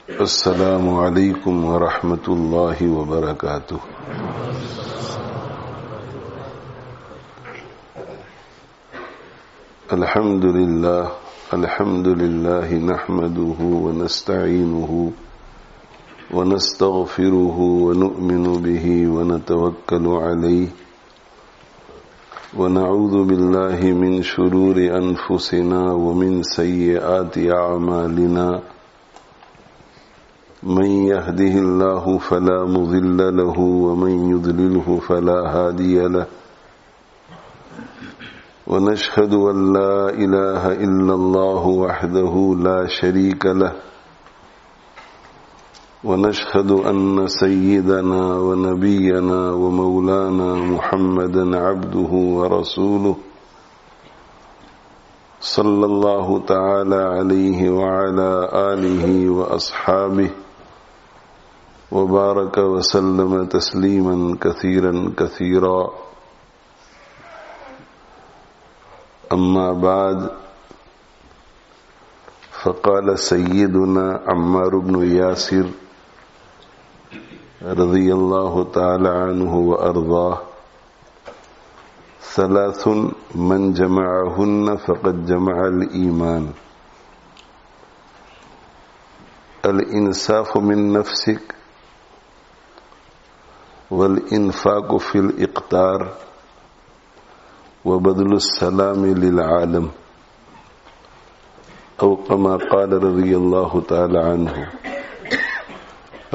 अस्सलामु अलैकुम व रहमतुल्लाहि व बरकातुह। अल्हम्दुलिल्लाह नहमदुहु व नस्तईनुहु व नस्तगफिरुहु व नु'मिनु बिही व नतवक्कलु अलैहि व नऊज़ु बिल्लाहि मिन शुरूरि अनफुसिना व मिन सय्यिआति अअमालिना। मन यहदिहिल्लाहु फला मुज़िल्ल लहु व मन युज़लिलहु फला हादिय लहु व नशहदु अन ला इलाहा इल्लल्लाहु वहदहु ला शरीक लहु व नशहदु अन्न सय्यिदना व नबियना व मौलाना मुहम्मदन अब्दुहु व रसूलुहु सल्लल्लाहु तआला अलैहि व अला आलिहि व अस्हाबिहि व बारक व सल्लम तस्लीमन कसीरन कसीरा। अम्मा बाद फ़क़ाल सय्यदुना अम्मार इब्न यासिर रज़ियल्लाहु तआला अन्हु व अर्ज़ाह, सलासुन मन जमअहुन्न फ़क़द जमअल ईमान। अल इंसाफ़ु मिन नफ्सिक वल इन्फ़ाक़ु फ़िल इक़्तार व बदलुस सलामी लिल आलम औ कमा क़ाल रज़ियल्लाहु तआला अन्हु।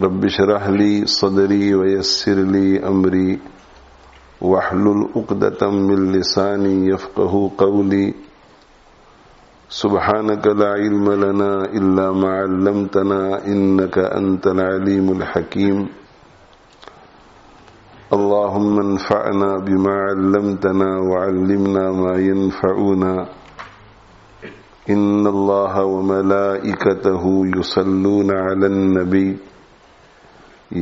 रब्बि इश्रह ली सदरी व यस्सिर ली अमरी वहलुल उक़दतम मिन लिसानी यफ़क़हू क़ौली। सुब्हानक ला इल्म लना इल्ला मा अल्लमतना इन्नका अंतल अलीमुल हकीम। अल्लाहुम्मा अन्फ़अना बिमा अल्लमतना व अल्लिमना मा यनफ़अुना। इन्नल्लाहा व मलाइकतहु युसल्लूना अलन नबी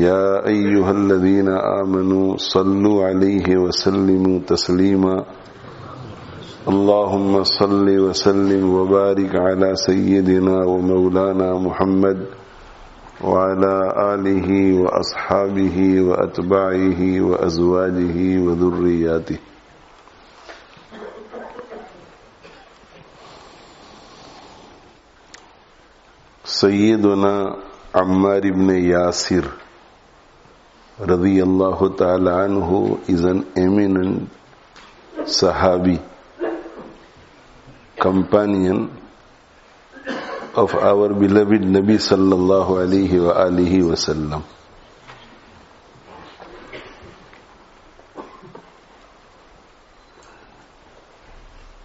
या अय्युहल्लज़ीना आमनू सल्लु अलैहि व सल्लिमू तस्लीमा। अल्लाहुम्मा सल्लि व सल्लिम व बारिक अला सय्यिदिना व मौलाना मुहम्मद व अला आलिहि व अस्हाबिहि व अतबाइहि व अज़वाजिहि व ज़ुर्रिय्यातिहि। सय्यदुना अम्मार इब्न यासिर रज़ियल्लाहु तआला अन्हु is an eminent Sahabi, companion of our beloved Nabi sallallahu alaihi wa alihi wasallam.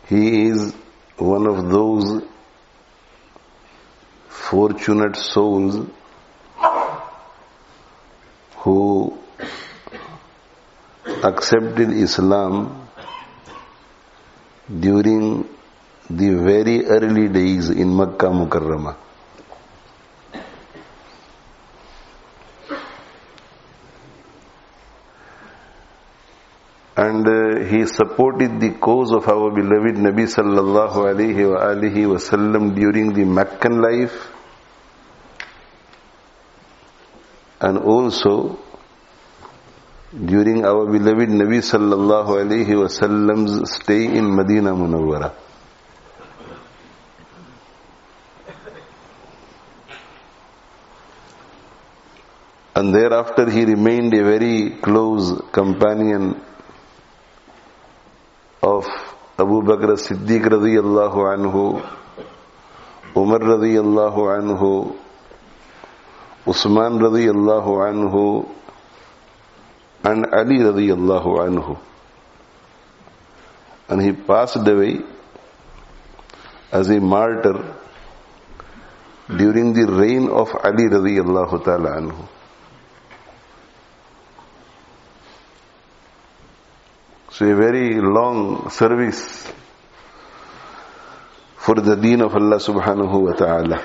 He is one of those fortunate souls who accepted Islam during the very early days in Makkah Mukarramah. And he supported the cause of our beloved Nabi sallallahu alaihi wa alihi wasallam during the Meccan life, and also during our beloved Nabi sallallahu alaihi wasallam's stay in Medina Munawwara. And thereafter he remained a very close companion of Abu Bakr as-Siddiq radiyallahu anhu, Umar radiyallahu anhu, Usman radiyallahu anhu, and Ali radiyallahu anhu. And he passed away as a martyr during the reign of Ali radiyallahu ta'ala anhu. So a very long service for the deen of Allah subhanahu wa ta'ala.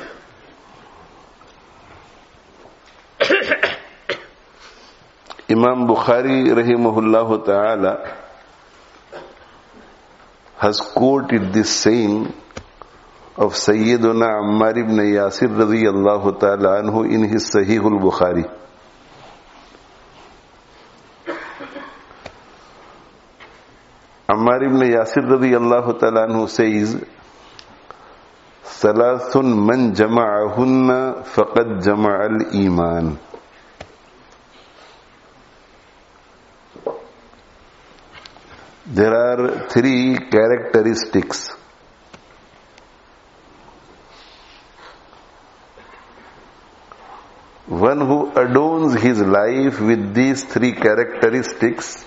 Imam Bukhari rahimahullah ta'ala has quoted this saying of Sayyiduna Ammar ibn Yasir radiyallahu ta'ala anhu in his Sahihul Bukhari. Ammar ibn Yasir radiyallahu ta'ala anhu says, Salathun man jama'ahunna faqad jama'al iman. There are three characteristics. One who adorns his life with these three characteristics,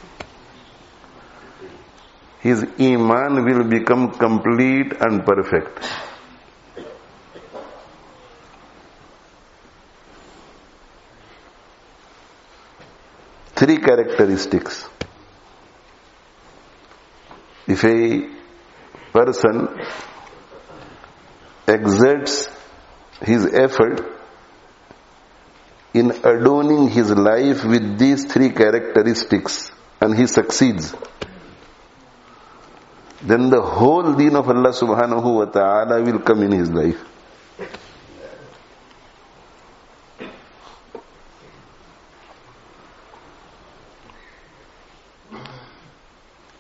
his iman will become complete and perfect. Three characteristics. If a person exerts his effort in adorning his life with these three characteristics and he succeeds, then the whole deen of Allah subhanahu wa ta'ala will come in his life.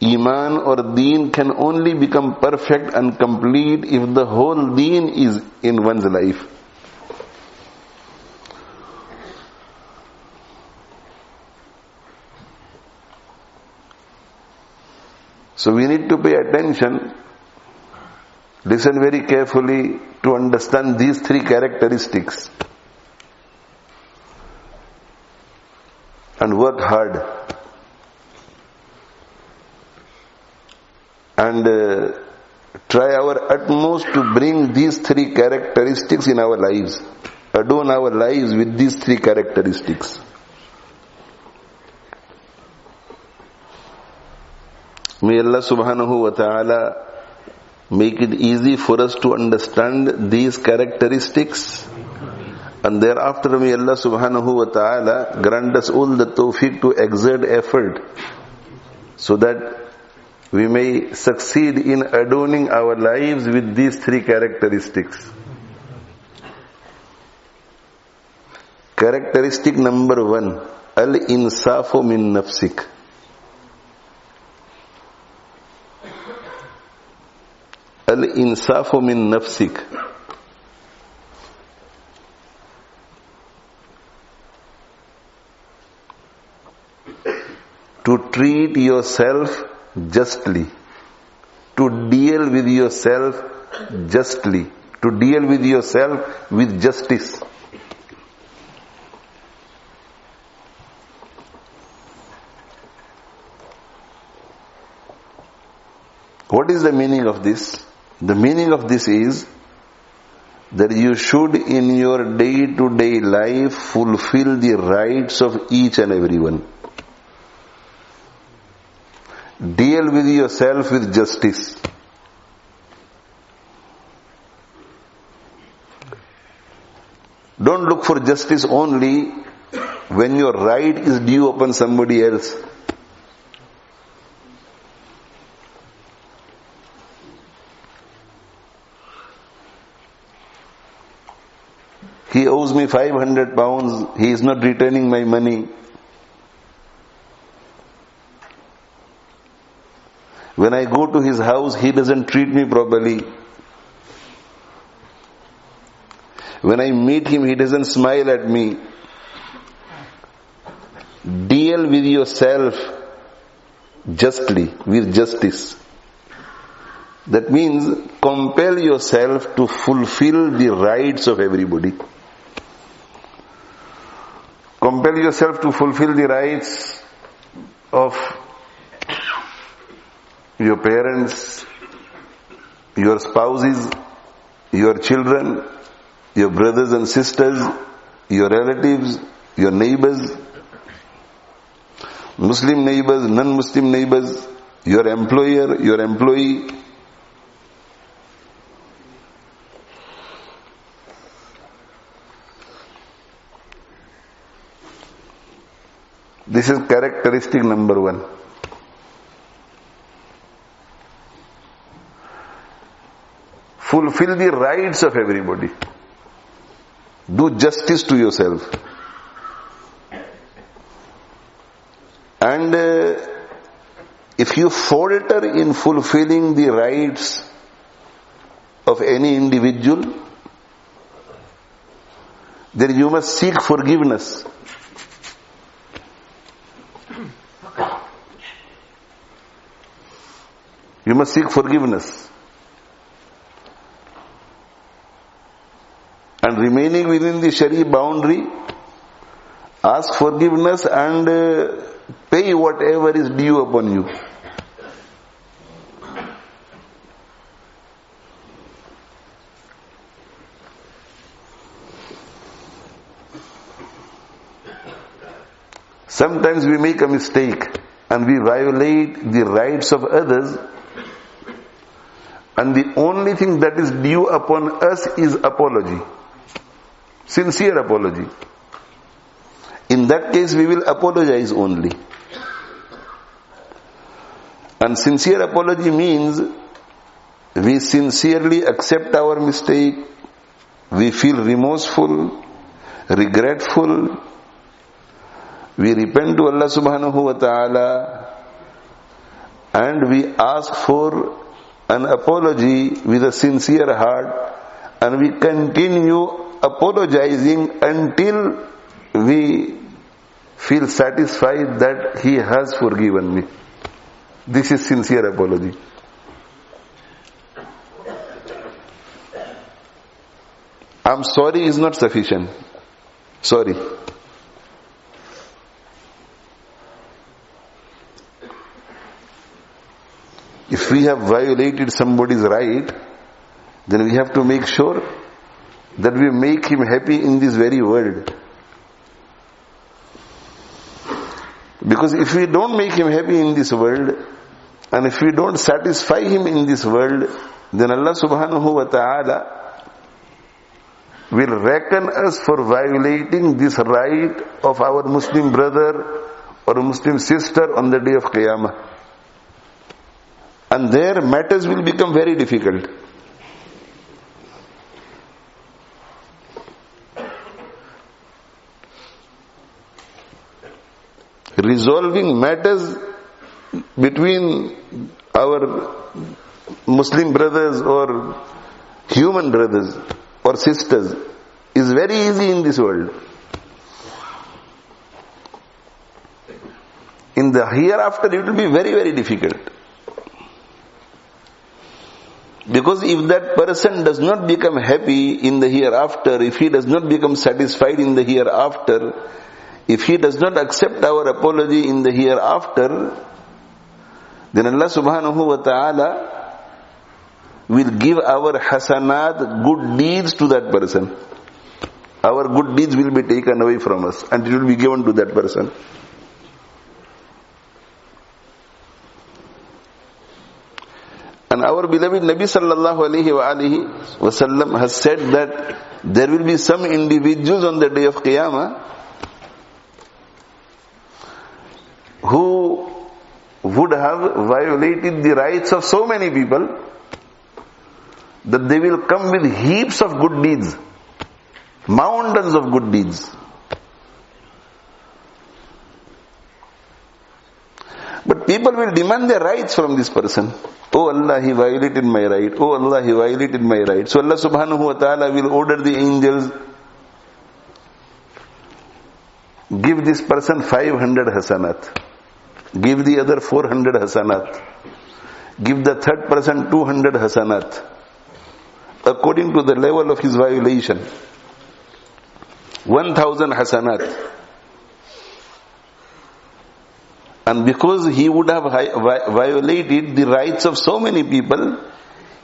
Iman or deen can only become perfect and complete if the whole deen is in one's life. So we need to pay attention, listen very carefully to understand these three characteristics and work hard. And try our utmost to bring these three characteristics in our lives. Adorn our lives with these three characteristics. May Allah subhanahu wa ta'ala make it easy for us to understand these characteristics. And thereafter may Allah subhanahu wa ta'ala grant us all the tawfiq to exert effort so that we may succeed in adorning our lives with these three characteristics. Characteristic number 1, al-insafu min nafsik. Al-insafu min nafsik. To treat yourself justly, to deal with yourself justly, to deal with yourself with justice. What is the meaning of this? The meaning of this is that you should in your day-to-day life fulfill the rights of each and everyone. Deal with yourself with justice. Don't look for justice only when your right is due upon somebody else. He owes me 500 pounds, he is not returning my money. When I go to his house, he doesn't treat me properly. When I meet him, he doesn't smile at me. Deal with yourself justly, with justice. That means compel yourself to fulfill the rights of everybody. Compel yourself to fulfill the rights of your parents, your spouses, your children, your brothers and sisters, your relatives, your neighbors, Muslim neighbors, non-Muslim neighbors, your employer, your employee. This is characteristic number 1. fulfill the rights of everybody. Do justice to yourself. And if you falter in fulfilling the rights of any individual, then you must seek forgiveness. You must seek forgiveness. And remaining within the Sharia boundary, ask forgiveness and pay whatever is due upon you. Sometimes we make a mistake and we violate the rights of others, and the only thing that is due upon us is apology. Sincere apology. In that case, we will apologize only. And sincere apology means we sincerely accept our mistake, we feel remorseful, regretful, we repent to Allah subhanahu wa ta'ala, and we ask for an apology with a sincere heart, and we continue apologizing until we feel satisfied that He has forgiven me. This is sincere apology. I'm sorry is not sufficient. Sorry. If we have violated somebody's right, then we have to make sure that we make him happy in this very world. Because if we don't make him happy in this world, and if we don't satisfy him in this world, then Allah subhanahu wa ta'ala will reckon us for violating this right of our Muslim brother or Muslim sister on the day of Qiyamah. And their matters will become very difficult. Resolving matters between our Muslim brothers or human brothers or sisters is very easy in this world. In the hereafter it will be very, very difficult. Because if that person does not become happy in the hereafter, if he does not become satisfied in the hereafter, if he does not accept our apology in the hereafter, then Allah subhanahu wa ta'ala will give our hasanat, good deeds to that person. Our good deeds will be taken away from us and it will be given to that person. And our beloved Nabi sallallahu alayhi wa alihi wasallam has said that there will be some individuals on the day of Qiyamah who would have violated the rights of so many people that they will come with heaps of good deeds, mountains of good deeds. But people will demand their rights from this person. Oh Allah, he violated my right. Oh Allah, he violated my right. So Allah subhanahu wa ta'ala will order the angels, give this person 500 hasanat. Give the other 400 hasanat. Give the third person 200 hasanat. According to the level of his violation. 1000 hasanat. And because he would have violated the rights of so many people,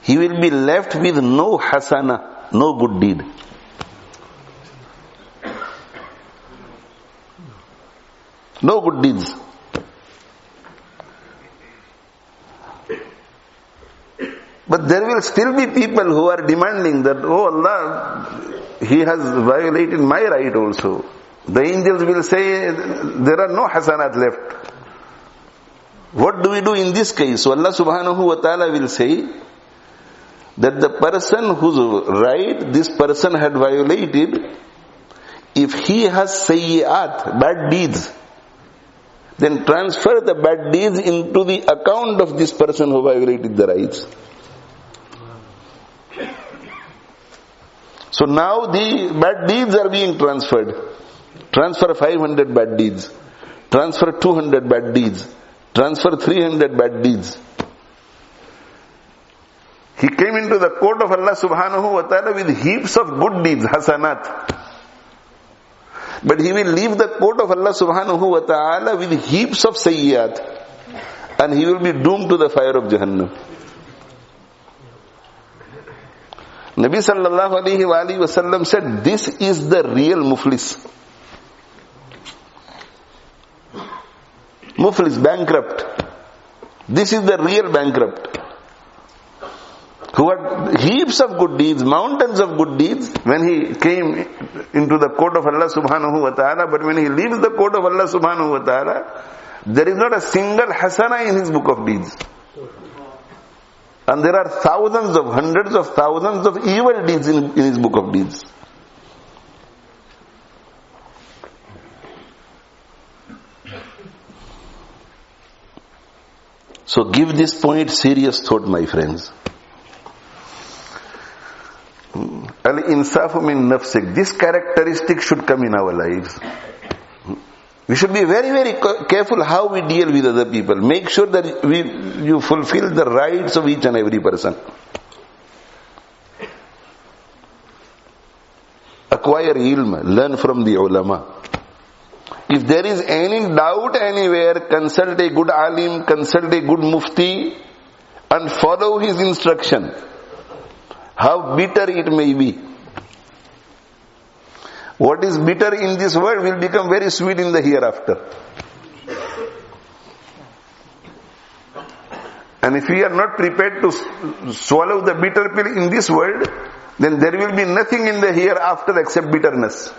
he will be left with no hasana, no good deed. No good deeds. But there will still be people who are demanding that, oh Allah, he has violated my right also. The angels will say, there are no hasanat left. What do we do in this case? So Allah subhanahu wa ta'ala will say, that the person whose right this person had violated, if he has sayyi'at, bad deeds, then transfer the bad deeds into the account of this person who violated the rights. So now the bad deeds are being transferred. Transfer 500 bad deeds. Transfer 200 bad deeds. Transfer 300 bad deeds. He came into the court of Allah subhanahu wa ta'ala with heaps of good deeds, hasanat. But he will leave the court of Allah subhanahu wa ta'ala with heaps of sayyat. And he will be doomed to the fire of Jahannam. Nabi sallallahu alayhi wa alihi wa sallam said, this is the real muflis. Muflis, bankrupt. This is the real bankrupt. Who had heaps of good deeds, mountains of good deeds when he came into the court of Allah subhanahu wa ta'ala, but when he leaves the court of Allah subhanahu wa ta'ala, there is not a single hasana in his book of deeds. And there are thousands of, hundreds of thousands of evil deeds in his book of deeds. So give this point serious thought, my friends. Al-insafu min nafsik. This characteristic should come in our lives. We should be very, very careful how we deal with other people. Make sure that you fulfill the rights of each and every person. Acquire ilm, learn from the ulama. If there is any doubt anywhere, consult a good alim, consult a good mufti, and follow his instruction. How bitter it may be. What is bitter in this world will become very sweet in the hereafter. And if we are not prepared to swallow the bitter pill in this world, then there will be nothing in the hereafter except bitterness.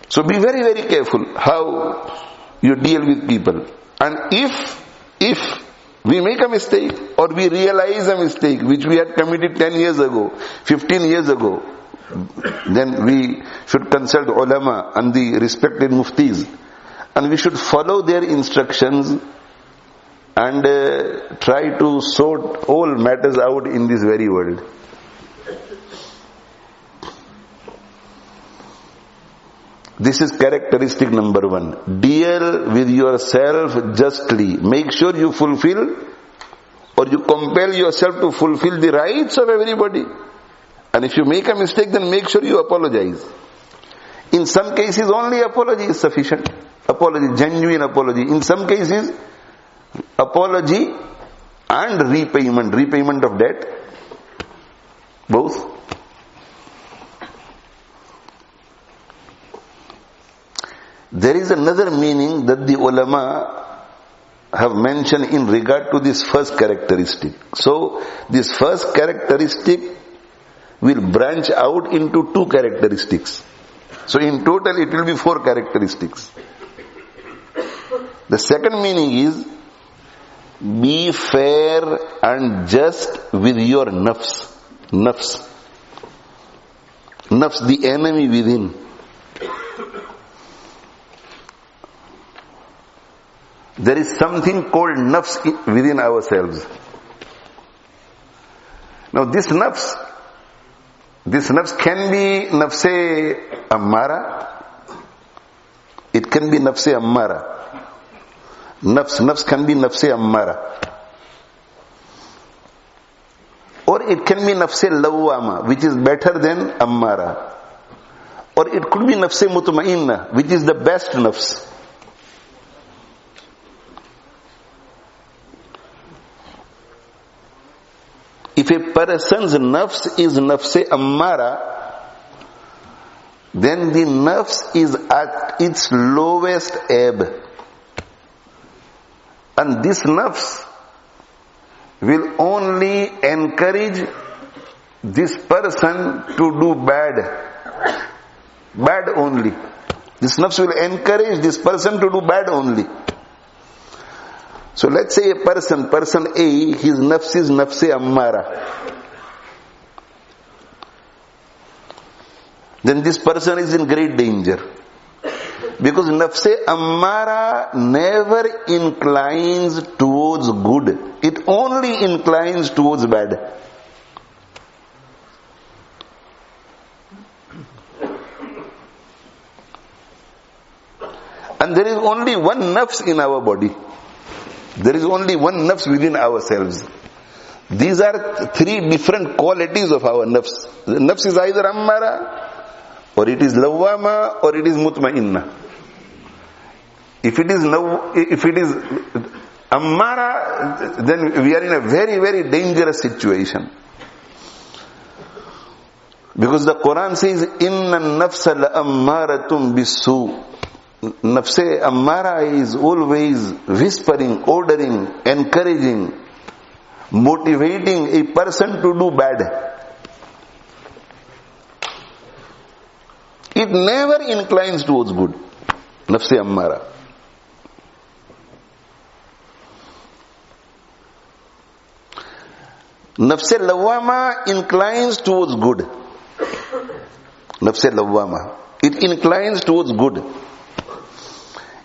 So be very, very careful how you deal with people. And if we make a mistake or we realize a mistake which we had committed 10 years ago, 15 years ago, then we should consult ulama and the respected muftis, and we should follow their instructions and try to sort all matters out in this very world. This is characteristic number 1. Deal with yourself justly. Make sure you fulfill or you compel yourself to fulfill the rights of everybody. And if you make a mistake, then make sure you apologize. In some cases, only apology is sufficient. Apology, genuine apology. In some cases, apology and repayment of debt. Both. There is another meaning that the ulama have mentioned in regard to this first characteristic. So, this first characteristic will branch out into 2 characteristics. So, in total it will be 4 characteristics. The second meaning is, be fair and just with your nafs. Nafs, the enemy within. There is something called nafs within ourselves. Now this nafs can be nafse ammara. It can be nafse ammara. Nafs can be nafse ammara. Or it can be nafse lawwama, which is better than ammara. Or it could be nafse mutma'inna, which is the best nafs. If a person's nafs is nafse ammara, then the nafs is at its lowest ebb. And this nafs will only encourage this person to do bad. Bad only. This nafs will encourage this person to do bad only. So let's say a person A, his nafs is nafse ammara. Then this person is in great danger. Because nafse ammara never inclines towards good. It only inclines towards bad. And there is only one nafs in our body. There is only one nafs within ourselves. These are three different qualities of our nafs. The nafs is either ammara, or it is lawwama, or it is mutmainna. If it is ammara, then we are in a very, very dangerous situation. Because the Quran says, inna nafsa la'ammaratum bisu. Nafse ammara is always whispering, ordering, encouraging, motivating a person to do bad. It never inclines towards good. Nafse ammara. Nafse lawwama inclines towards good. Nafse lawwama. It inclines towards good.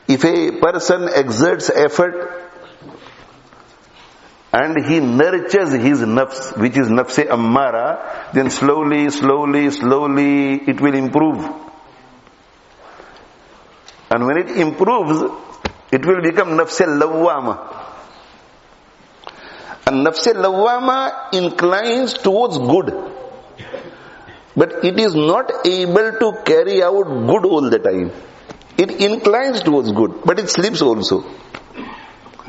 If a person exerts effort and he nurtures his nafs, which is nafse ammara, then slowly it will improve. And when it improves, it will become nafse lawwama. And nafse lawwama inclines towards good. But it is not able to carry out good all the time. It inclines towards good, but it slips also.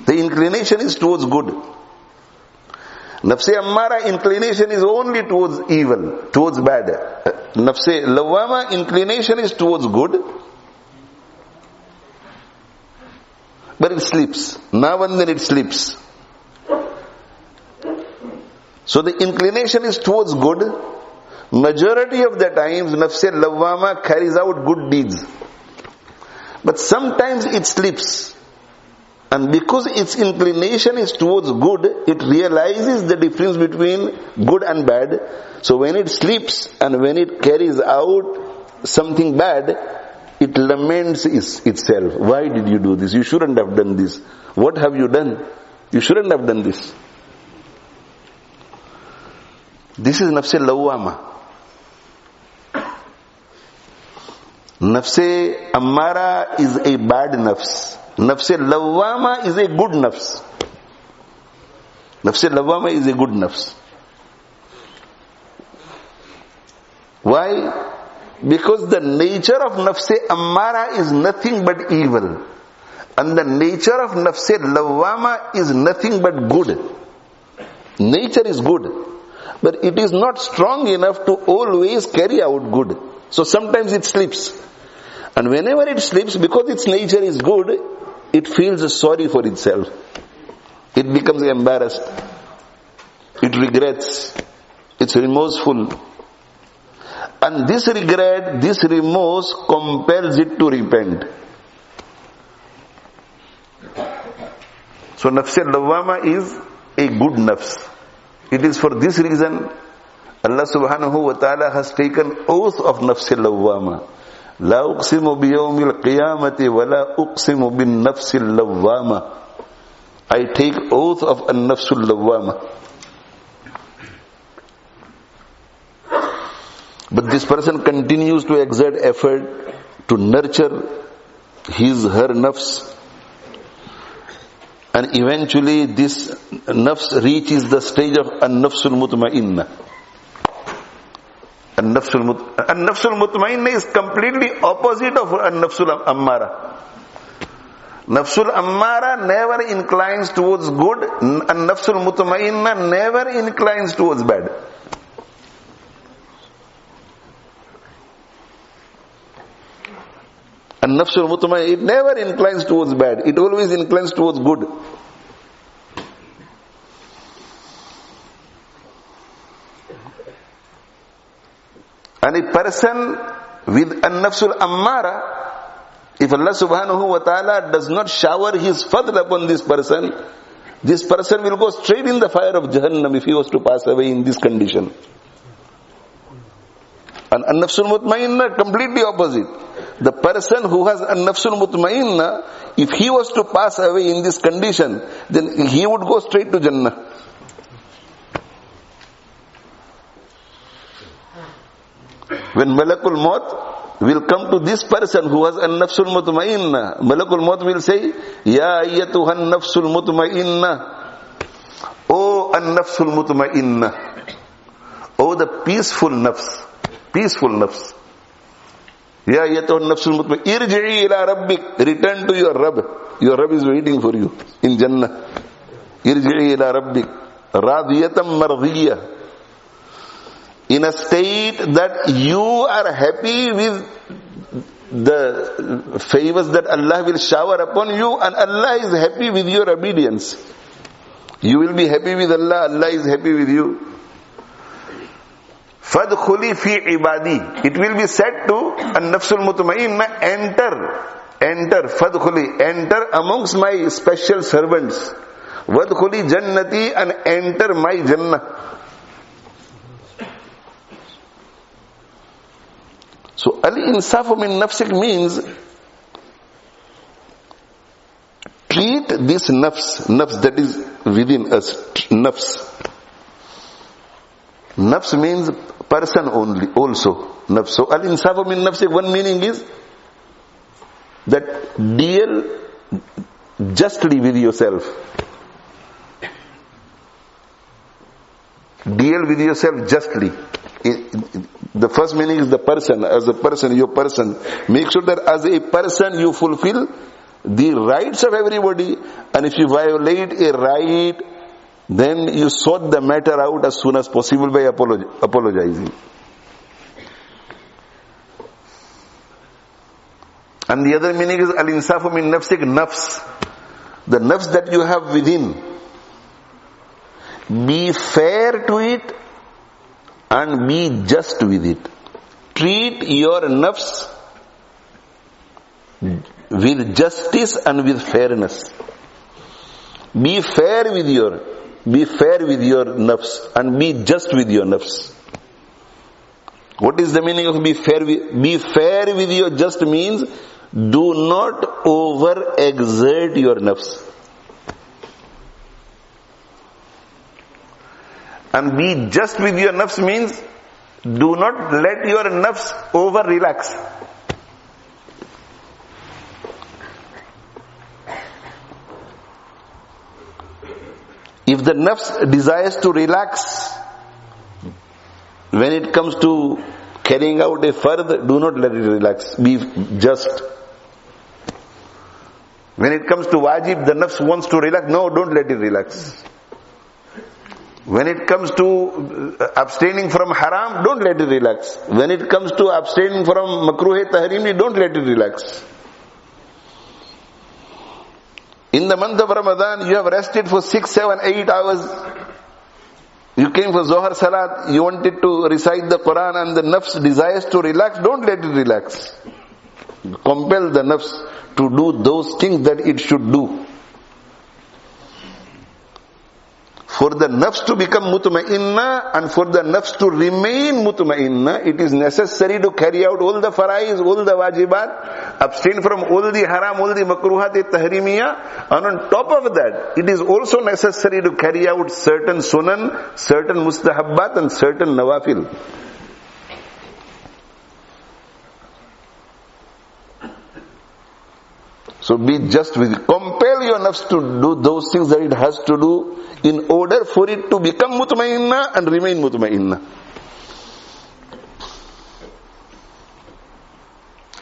The inclination is towards good. Nafse ammara inclination is only towards evil, towards bad. Nafse lawwama inclination is towards good, but it slips. Now and then it slips. So the inclination is towards good. Majority of the times nafse lawwama carries out good deeds. But sometimes it slips. And because its inclination is towards good, it realizes the difference between good and bad. So when it slips and when it carries out something bad, it laments itself. Why did you do this? You shouldn't have done this. What have you done? You shouldn't have done this. This is nafse lawwama. Nafse ammara is a bad nafs. Nafse lawwama is a good nafs. Nafse lawwama is a good nafs. Why? Because the nature of nafse ammara is nothing but evil. And the nature of nafse lawwama is nothing but good. Nature is good. But it is not strong enough to always carry out good. So sometimes it slips. And whenever it slips, because its nature is good, it feels sorry for itself. It becomes embarrassed. It regrets. It's remorseful. And this regret, this remorse compels it to repent. So nafse lawwama is a good nafs. It is for this reason Allah subhanahu wa ta'ala has taken oath of nafse lawwama. La uqsimu biyawmil qiyamati wa la uqsimu bin nafsil lawwama. I take oath of an nafsul lawwama. But this person continues to exert effort to nurture her nafs. And eventually this nafs reaches the stage of an-nafsul mutmainna. An-nafsul mutmainna is completely opposite of an-nafsul ammara. Nafsul ammara never inclines towards good, an-nafsul mutmainna never inclines towards bad. An-nafsul mutmainna, it never inclines towards bad, it always inclines towards good. And a person with an-nafsul ammara, If Allah subhanahu wa ta'ala does not shower His fadl upon this person will go straight in the fire of Jahannam if he was to pass away in this condition. And an-nafsul mutmainna, completely opposite. The person who has an-nafsul mutmainna, if he was to pass away in this condition, then he would go straight to Jannah. When Malakul Maut will come to this person who has an-nafsul mutmainna, Malakul Maut will say, Ya ayyatuhan nafsul mutmainna, O an-nafsul mutmainna, O the peaceful nafs, Ya ayyatuhan nafsul mutmainna, irji'i ila rabbik, return to your Rabb is waiting for you in Jannah. Irji'i ila rabbik, radiyatam mardiyah, in a state that you are happy with the favors that Allah will shower upon you, and Allah is happy with your obedience. You will be happy with Allah, Allah is happy with you. Fadkhuli fi ibadi. It will be said to an-nafsul mutmainna, enter, fadkhuli, enter amongst my special servants. Wadkhuli jannati, and enter my Jannah. So, al-insafu min nafsik means treat this nafs that is within us, nafs. Nafs means person only, also. Nafs. So, al-insafu min nafsik, one meaning is that deal justly with yourself. Deal with yourself justly. The first meaning is the person, as a person, your person. Make sure that as a person you fulfill the rights of everybody, and if you violate a right, then you sort the matter out as soon as possible by apologizing. And the other meaning is al-insafu min nafsik, nafs. The nafs that you have within. Be fair to it and be just with it. Treat your nafs with justice and with fairness. Be fair with your nafs and be just with your nafs. What is the meaning of be fair with your just means do not overexert your nafs. And be just with your nafs means do not let your nafs over relax. If the nafs desires to relax when it comes to carrying out a fard, do not let it relax. Be just. When it comes to wajib, the nafs wants to relax. No, don't let it relax. When it comes to abstaining from haram, don't let it relax. When it comes to abstaining from makruh tahrimi, don't let it relax. In the month of Ramadan, you have rested for 6, 7, 8 hours. You came for Zohar Salat, you wanted to recite the Quran and the nafs desires to relax, don't let it relax. Compel the nafs to do those things that it should do. For the nafs to become mutma'inna and for the nafs to remain mutma'inna, it is necessary to carry out all the faraiz, all the wajibat, abstain from all the haram, all the makruhat tahrimiyah, and on top of that, it is also necessary to carry out certain sunan, certain mustahabbat and certain nawafil. So be just with it. Compel your nafs to do those things that it has to do in order for it to become mutma'inna and remain mutma'inna.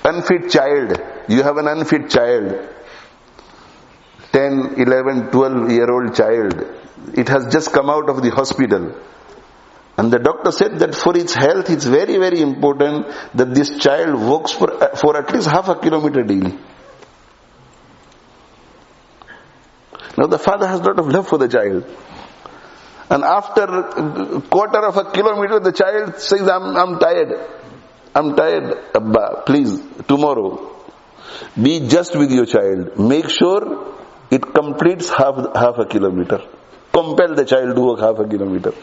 Unfit child. You have an unfit child. 10, 11, 12-year-old child. It has just come out of the hospital. And the doctor said that for its health, it's very, very important that this child walks for at least half a kilometer daily. Now the father has a lot of love for the child. And after a quarter of a kilometer, the child says, I'm tired. I'm tired, Abba, please, tomorrow. Be just with your child. Make sure it completes half a kilometer. Compel the child to walk half a kilometer.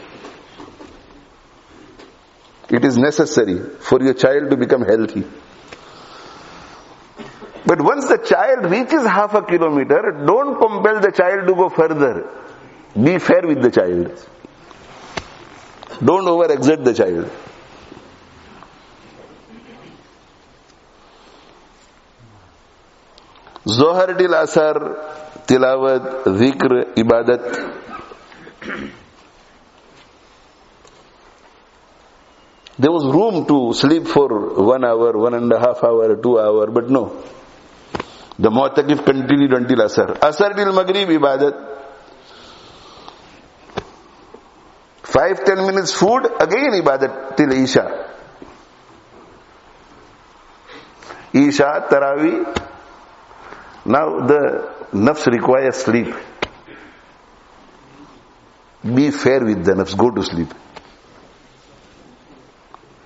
It is necessary for your child to become healthy. But once the child reaches half a kilometer, don't compel the child to go further. Be fair with the child. Don't overexert the child. Zohar till Asar, Tilawat, Dhikr, Ibadat. There was room to sleep for 1 hour, 1.5 hours, 2 hours, but no. The Mu'takif continued until Asar. Asar till Maghrib, Ibadat. 5-10 minutes food, again Ibadat till Isha. Isha, Tarāwih. Now the nafs requires sleep. Be fair with the nafs, go to sleep.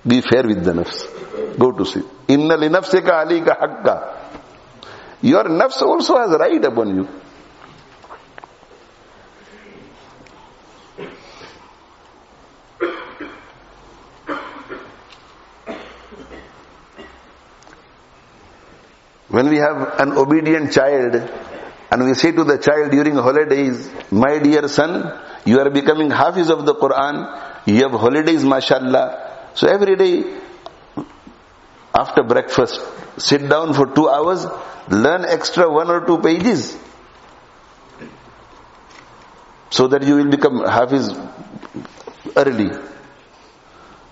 Be fair with the nafs, go to sleep. Inna li nafsika alika haqqa. Your nafs also has right upon you. When we have an obedient child and we say to the child during holidays, my dear son, you are becoming hafiz of the Quran, you have holidays mashallah. So every day after breakfast, sit down for 2 hours, learn extra 1 or 2 pages so that you will become hafiz early.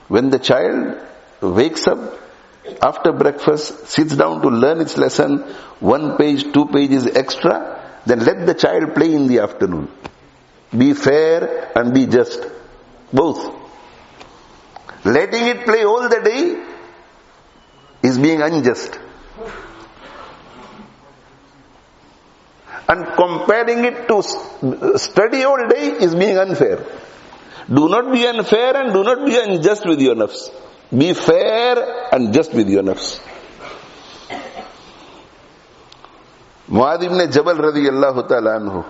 When the child wakes up after breakfast, sits down to learn its lesson, 1 page, 2 pages extra, then let the child play in the afternoon. Be fair and be just. Both. Letting it play all the day is being unjust. And comparing it to study all day is being unfair. Do not be unfair and do not be unjust with your nafs. Be fair and just with your nafs. Mu'adh ibn Jabal radiyallahu ta'ala anhu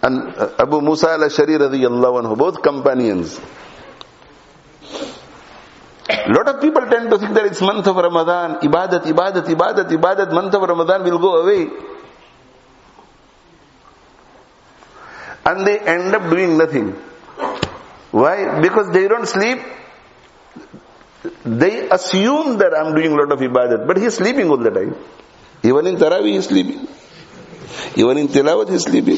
and Abu Musa al-Ashari radiyallahu anhu, both companions. Lot of people tend to think that it's month of Ramadan, ibadat, month of Ramadan will go away. And they end up doing nothing. Why? Because they don't sleep. They assume that I'm doing a lot of ibadat, but he's sleeping all the time. Even in Tarāwih he's sleeping. Even in Tilawat he's sleeping.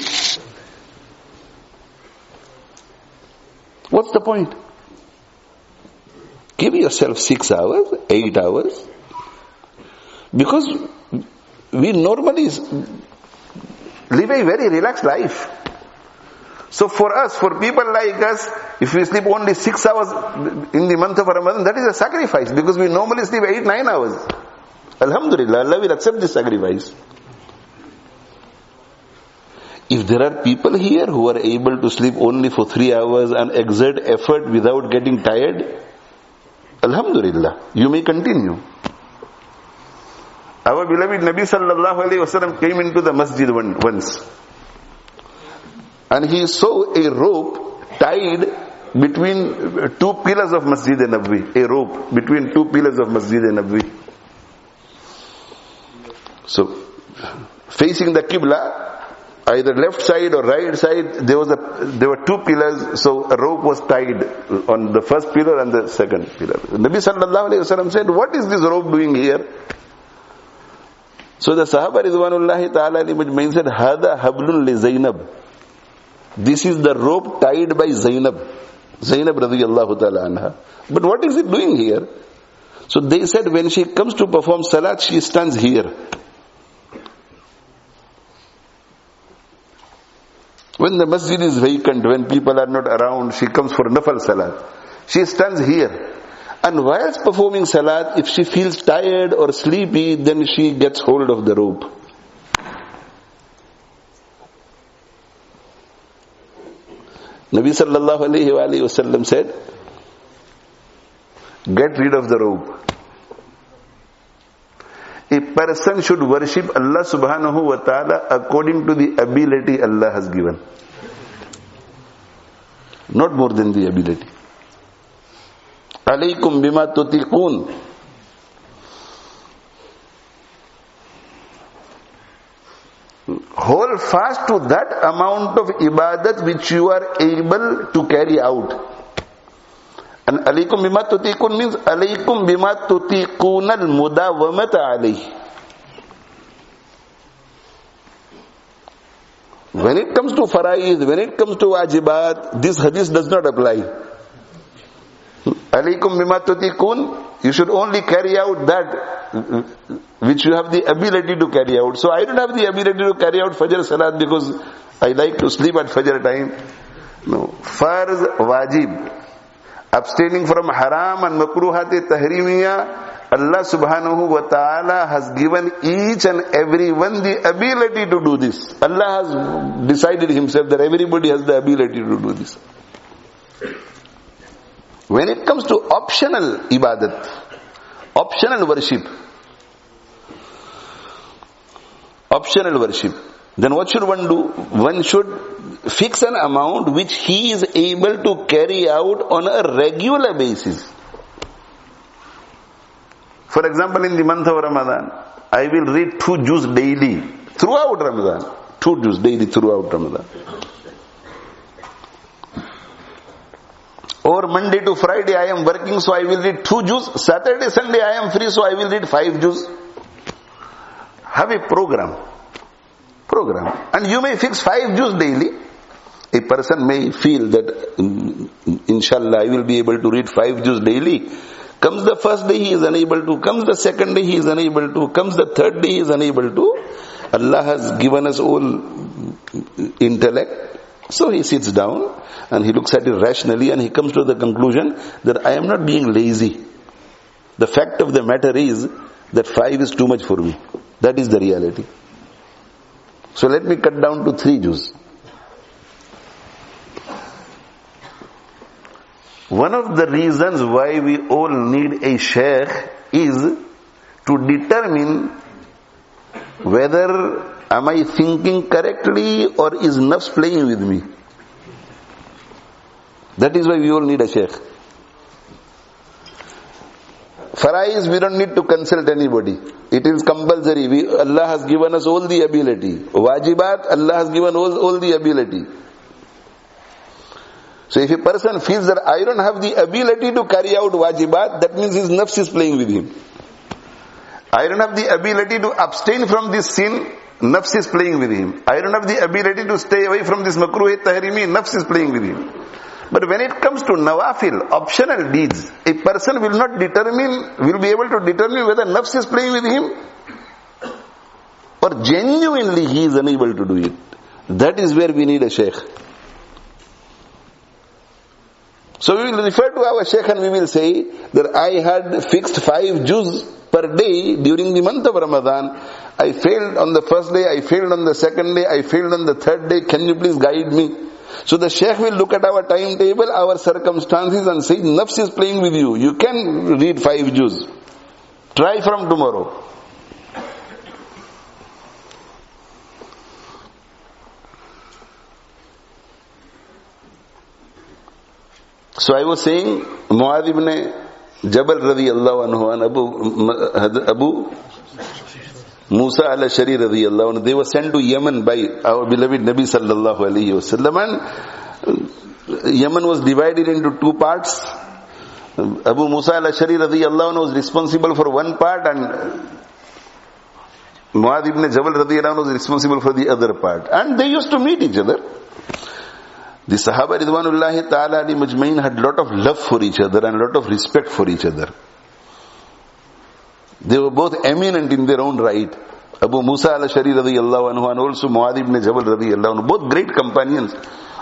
What's the point? Give yourself 6 hours, 8 hours. Because we normally live a very relaxed life. So for us, for people like us, if we sleep only 6 hours in the month of Ramadan, that is a sacrifice, because we normally sleep 8-9 hours. Alhamdulillah, Allah will accept this sacrifice. If there are people here who are able to sleep only for 3 hours and exert effort without getting tired, Alhamdulillah, you may continue. Our beloved Nabi sallallahu alayhi wasallam came into the masjid once. And he saw a rope tied between 2 pillars of Masjid Nabawi. A rope between 2 pillars of Masjid Nabawi. So, facing the Qibla, either left side or right side, there were 2 pillars, so a rope was tied on the first pillar and the second pillar. Nabi sallallahu alayhi wasallam said, what is this rope doing here? So the Sahaba Ridwanullahi ta'ala alayhim said, Hada hablun li Zainab. This is the rope tied by Zainab radiyallahu ta'ala anha. But what is it doing here? So they said, when she comes to perform salat, she stands here. When the masjid is vacant, when people are not around, she comes for nafal salat. She stands here. And whilst performing salat, if she feels tired or sleepy, then she gets hold of the rope. Nabi sallallahu alayhi wa sallam said, get rid of the rope. A person should worship Allah subhanahu wa ta'ala according to the ability Allah has given. Not more than the ability. Alaykum bima tutiqun. Hold fast to that amount of ibadat which you are able to carry out. And alaykum bima tutiqun means alaykum bima tutiqun al-mudawamata alayh. When it comes to faraid, when it comes to wajibat, this hadith does not apply. Alaykum bima tutiqun, you should only carry out that which you have the ability to carry out. So I don't have the ability to carry out Fajr Salat because I like to sleep at Fajr time. No. Farz, wajib, abstaining from haram and makruhat tahrimiyya, Allah subhanahu wa ta'ala has given each and every one the ability to do this. Allah has decided himself that everybody has the ability to do this. When it comes to optional ibadat, optional worship, then what should one do? One should fix an amount which he is able to carry out on a regular basis. For example, in the month of Ramadan, I will read 2 juz daily throughout Ramadan. 2 juz daily throughout Ramadan. Or Monday to Friday I am working, so I will read 2 juz. Saturday, Sunday I am free, so I will read 5 juz. Have a program. And you may fix 5 juz daily. A person may feel that, inshallah, I will be able to read 5 juz daily. Comes the first day he is unable to, comes the second day he is unable to, comes the third day he is unable to. Allah has given us all intellect. So he sits down and he looks at it rationally and he comes to the conclusion that I am not being lazy. The fact of the matter is that 5 is too much for me. That is the reality. So let me cut down to 3 juz. One of the reasons why we all need a shaykh is to determine whether am I thinking correctly or is nafs playing with me. That is why we all need a shaykh. Farais, we don't need to consult anybody. It is compulsory. Allah has given us all the ability. Wajibat, Allah has given all the ability. So if a person feels that I don't have the ability to carry out wajibat, that means his nafs is playing with him. I don't have the ability to abstain from this sin, nafs is playing with him. I don't have the ability to stay away from this makruh tahrimi, nafs is playing with him. But when it comes to nawafil, optional deeds, a person will be able to determine whether nafs is playing with him or genuinely he is unable to do it. That is where we need a shaykh. So we will refer to our shaykh and we will say that I had fixed 5 juz per day during the month of Ramadan. I failed on the first day, I failed on the second day, I failed on the third day. Can you please guide me? So the shaykh will look at our timetable, our circumstances and say, nafs is playing with you. You can read 5 juz. Try from tomorrow. So I was saying, Mu'adh ibn Jabal radiyallahu anhu and Abu Musa al-Ashari radiyallahu anhu, they were sent to Yemen by our beloved Nabi sallallahu alayhi wasallam, and Yemen was divided into 2 parts. Abu Musa al-Ashari radiyallahu anhu was responsible for one part and Mu'adh ibn Jabal radiyallahu anhu was responsible for the other part. And they used to meet each other. The Sahaba Ridwanullahi Ta'ala Ali Majmain had lot of love for each other and lot of respect for each other. They were both eminent in their own right. Abu Musa al-Ashari radiyallahu anhu and also Mu'adh ibn Jabal radiyallahu anhu, both great companions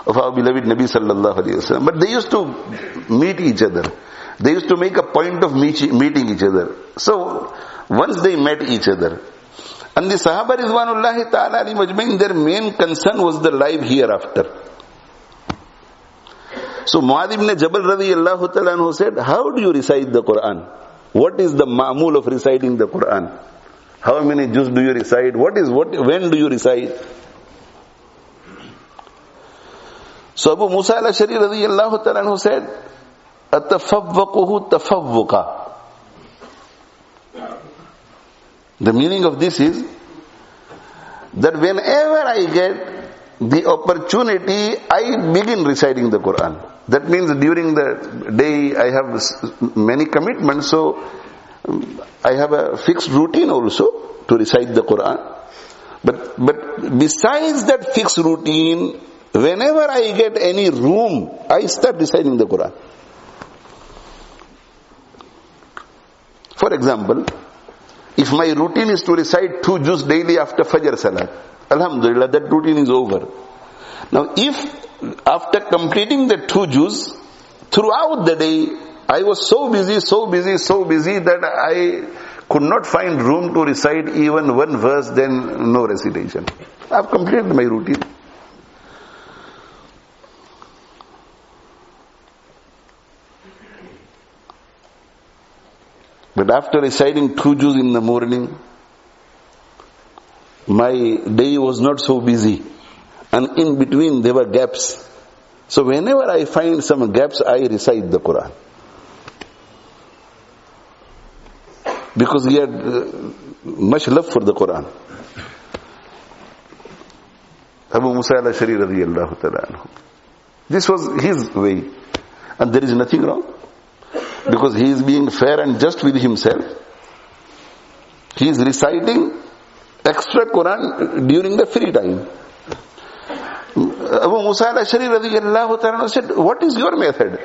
of our beloved Nabi sallallahu alayhi wa sallam. But they used to meet each other. They used to make a point of meeting each other. So, once they met each other, and the Sahaba Ridwanullahi Ta'ala Ali Majmain, their main concern was the life hereafter. So Mu'adh ibn Jabal radiyallahu ta'ala anhu said, how do you recite the Quran? What is the ma'mul of reciting the Quran? How many juz do you recite? When do you recite? So Abu Musa al-Ash'ari radiyallahu ta'ala anhu said, "Atafawwaquhu tafawwuqa." The meaning of this is that whenever I get the opportunity, I begin reciting the Quran. That means during the day I have many commitments, so I have a fixed routine also to recite the Quran. But besides that fixed routine, whenever I get any room, I start reciting the Quran. For example, if my routine is to recite 2 juz daily after Fajr Salat, Alhamdulillah, that routine is over. Now if after completing the 2 juz, throughout the day, I was so busy that I could not find room to recite even 1 verse, then no recitation. I have completed my routine. But after reciting 2 juz in the morning, my day was not so busy. And in between there were gaps. So whenever I find some gaps, I recite the Quran. Because he had much love for the Quran. Abu Musa al-Ash'ari radiyallahu ta'ala anhu. This was his way. And there is nothing wrong. Because he is being fair and just with himself. He is reciting extra Quran during the free time. Abu Musa al-Ash'ari radiyallahu ta'ala said, "What is your method?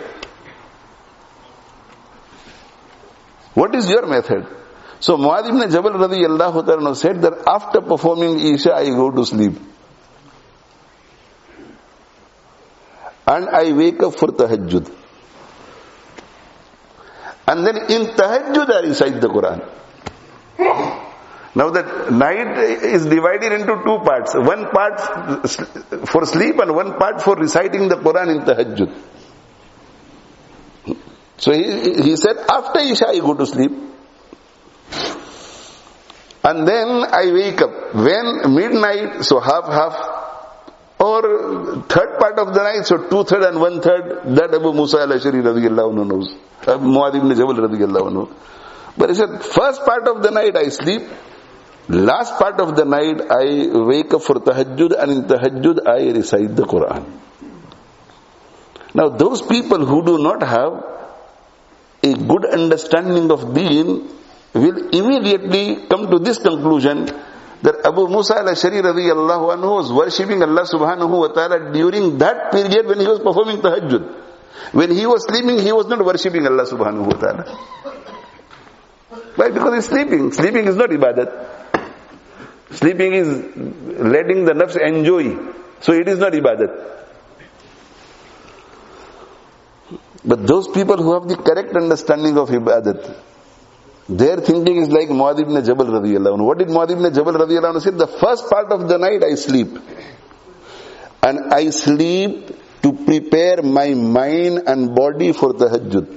What is your method?" So Mu'adh ibn Jabal radiyallahu ta'ala said that after performing Isha, I go to sleep. And I wake up for tahajjud. And then in tahajjud I recite the Quran. Now that night is divided into 2 parts. 1 part for sleep and 1 part for reciting the Quran in tahajjud. So he said, after Isha I go to sleep. And then I wake up. When midnight, so half. Or 3rd part of the night, so 2/3 and 1/3, that Abu Musa al-Ash'ari radiyallahu anhu knows. Mu'adh ibn Jabal radiyallahu anhu. But he said, first part of the night I sleep, last part of the night I wake up for tahajjud, and in tahajjud I recite the Quran. Now those people who do not have a good understanding of deen will immediately come to this conclusion that Abu Musa al-Ash'ari radiyallahu anhu was worshipping Allah subhanahu wa ta'ala during that period when he was performing tahajjud. When he was sleeping, he was not worshipping Allah subhanahu wa ta'ala. Why? Because he's sleeping. Sleeping is not ibadat. Sleeping is letting the nafs enjoy. So it is not ibadat. But those people who have the correct understanding of ibadat, their thinking is like Mu'adh ibn Jabal radiyallahu anhu. What did Mu'adh ibn Jabal radiyallahu anhu say? The first part of the night I sleep. And I sleep to prepare my mind and body for tahajjud.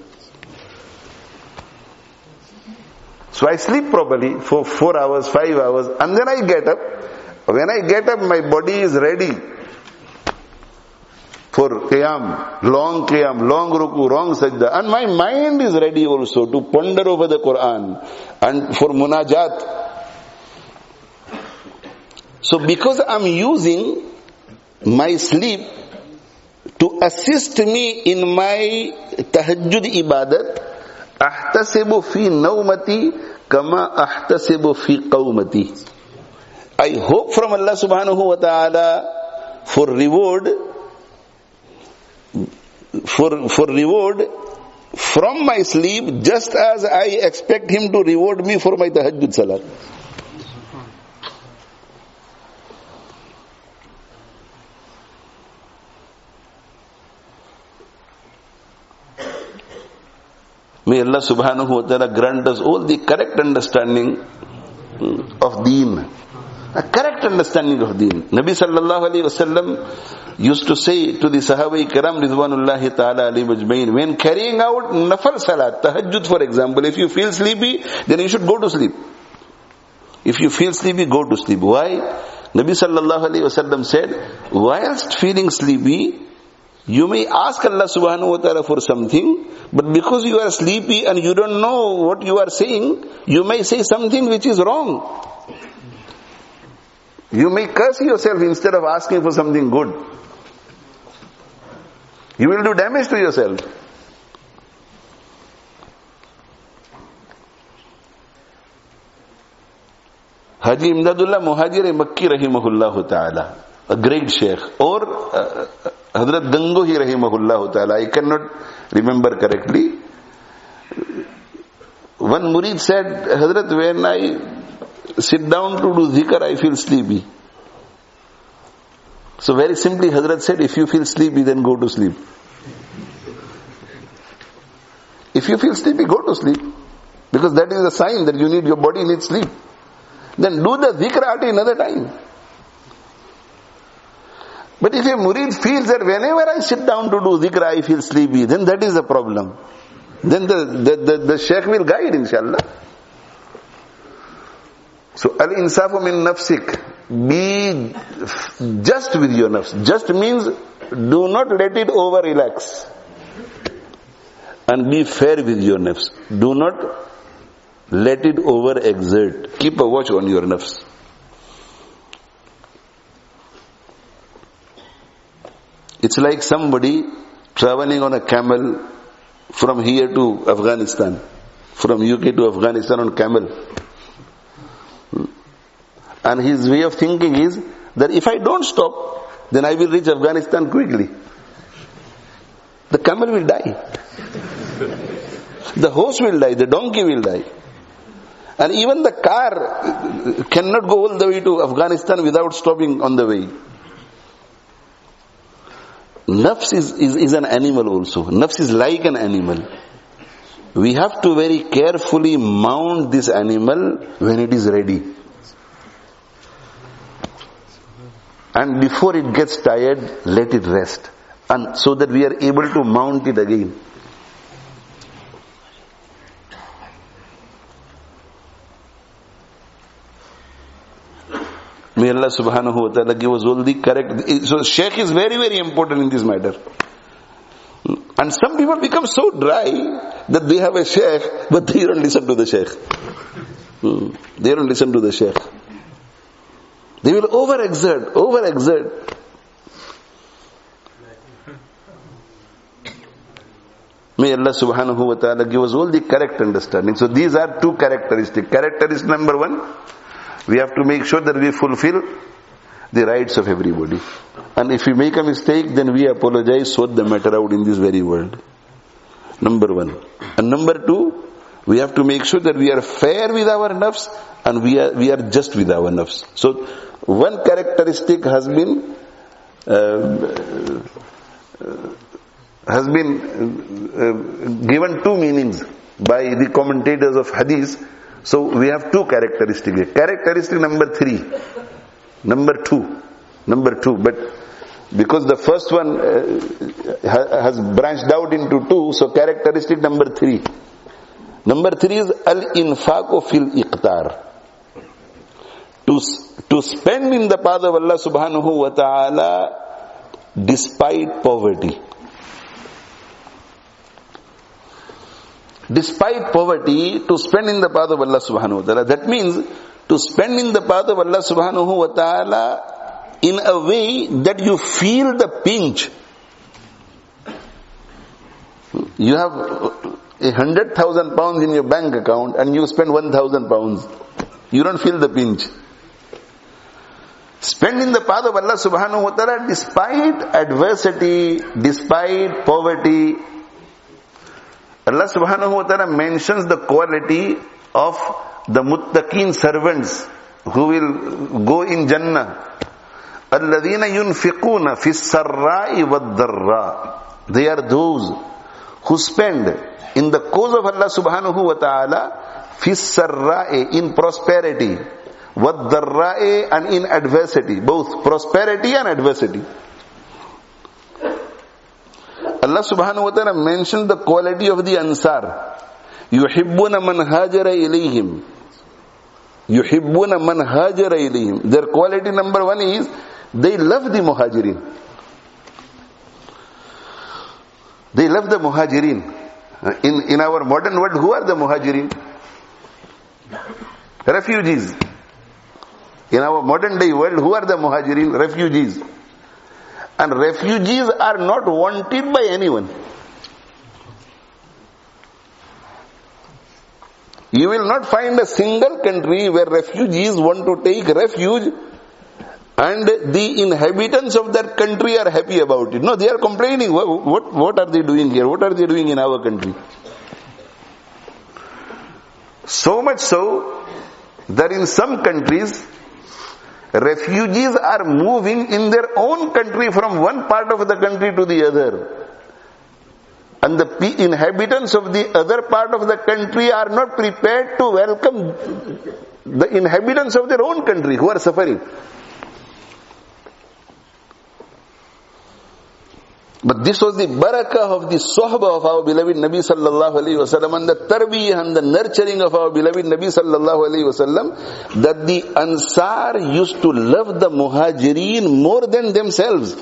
So I sleep properly for 4 hours, 5 hours, and then I get up. When I get up, my body is ready for qiyam, long ruku, long sajda. And my mind is ready also to ponder over the Quran and for munajat. So because I'm using my sleep to assist me in my tahajjud ibadat, ahtasibu fi nawmati kama ahtasibu fi qawmati. I hope from Allah subhanahu wa ta'ala for reward from my sleep, just as I expect him to reward me for my tahajjud salat. May Allah subhanahu wa ta'ala grant us all the correct understanding of deen. A correct understanding of deen. Nabi sallallahu alayhi wasallam used to say to the Sahaba Kiram Ridwanullahi ta'ala alayhi majmain, when carrying out nafal salat, tahajjud for example, if you feel sleepy, then you should go to sleep. If you feel sleepy, go to sleep. Why? Nabi sallallahu alayhi wasallam said, whilst feeling sleepy, you may ask Allah subhanahu wa ta'ala for something, but because you are sleepy and you don't know what you are saying, you may say something which is wrong. You may curse yourself instead of asking for something good. You will do damage to yourself. Haji Imdadullah Muhajir Makki rahimahullah ta'ala, a great sheikh, or Hazrat Gangohi rahimahullah ta'ala, I cannot remember correctly. One murid said, Hazrat, when I sit down to do zikr, I feel sleepy. So very simply Hazrat said, if you feel sleepy, then go to sleep. If you feel sleepy, go to sleep. Because that is a sign that your body needs sleep. Then do the zikr at another time. But if a murid feels that whenever I sit down to do zikr, I feel sleepy, then that is a problem. Then the shaykh will guide, inshallah. So, al-insafu min nafsik. Be just with your nafs. Just means, do not let it over-relax. And be fair with your nafs. Do not let it over-exert. Keep a watch on your nafs. It's like somebody traveling on a camel from here to Afghanistan. From UK to Afghanistan on camel. And his way of thinking is that if I don't stop, then I will reach Afghanistan quickly. The camel will die. The horse will die. The donkey will die. And even the car cannot go all the way to Afghanistan without stopping on the way. Nafs is an animal also. Nafs is like an animal. We have to very carefully mount this animal when it is ready. And before it gets tired, let it rest. And so that we are able to mount it again. May Allah subhanahu wa ta'ala give us all the correct. So shaykh is very, very important in this matter. And some people become so dry that they have a shaykh, but they don't listen to the shaykh. They don't listen to the shaykh. They will overexert. May Allah subhanahu wa ta'ala give us all the correct understanding. So these are two characteristics. Characteristic number one, we have to make sure that we fulfill the rights of everybody. And if we make a mistake, then we apologize, sort the matter out in this very world. Number one. And number two, we have to make sure that we are fair with our nafs and we are just with our nafs. So one characteristic has been given two meanings by the commentators of Hadith. So we have two characteristics. Characteristic number two. But because the first one has branched out into two, so characteristic number three. Number three is al-infaqu fil iqtar. To spend in the path of Allah subhanahu wa ta'ala despite poverty. Despite poverty, to spend in the path of Allah subhanahu wa ta'ala. That means to spend in the path of Allah subhanahu wa ta'ala in a way that you feel the pinch. You have 100,000 pounds in your bank account and you spend 1,000 pounds. You don't feel the pinch. Spend in the path of Allah subhanahu wa ta'ala despite adversity, despite poverty. Allah subhanahu wa ta'ala mentions the quality of the muttaqeen servants who will go in Jannah. الَّذِينَ يُنْفِقُونَ فِي السَّرَّاءِ وَالضَّرَّاءِ. They are those who spend in the cause of Allah subhanahu wa ta'ala فِي السَّرَّاءِ, in prosperity, وَالضَّرَّاءِ, and in adversity, both prosperity and adversity. Allah subhanahu wa ta'ala mentioned the quality of the Ansar. يُحِبُّونَ مَنْ هَاجَرَ إِلَيْهِمْ يُحِبُّونَ مَنْ هَاجَرَ إِلَيْهِمْ. Their quality number one is, they love the muhajirin. They love the muhajirin. In our modern world, who are the muhajirin? Refugees. In our modern day world, who are the muhajirin? Refugees. And refugees are not wanted by anyone. You will not find a single country where refugees want to take refuge and the inhabitants of that country are happy about it. No, they are complaining. What are they doing here? What are they doing in our country? So much so that in some countries, refugees are moving in their own country from one part of the country to the other. And the inhabitants of the other part of the country are not prepared to welcome the inhabitants of their own country who are suffering. But this was the barakah of the sohbah of our beloved Nabi sallallahu alaihi wasallam, and the tarbiyah and the nurturing of our beloved Nabi sallallahu alaihi wasallam, that the Ansar used to love the Muhajirin more than themselves.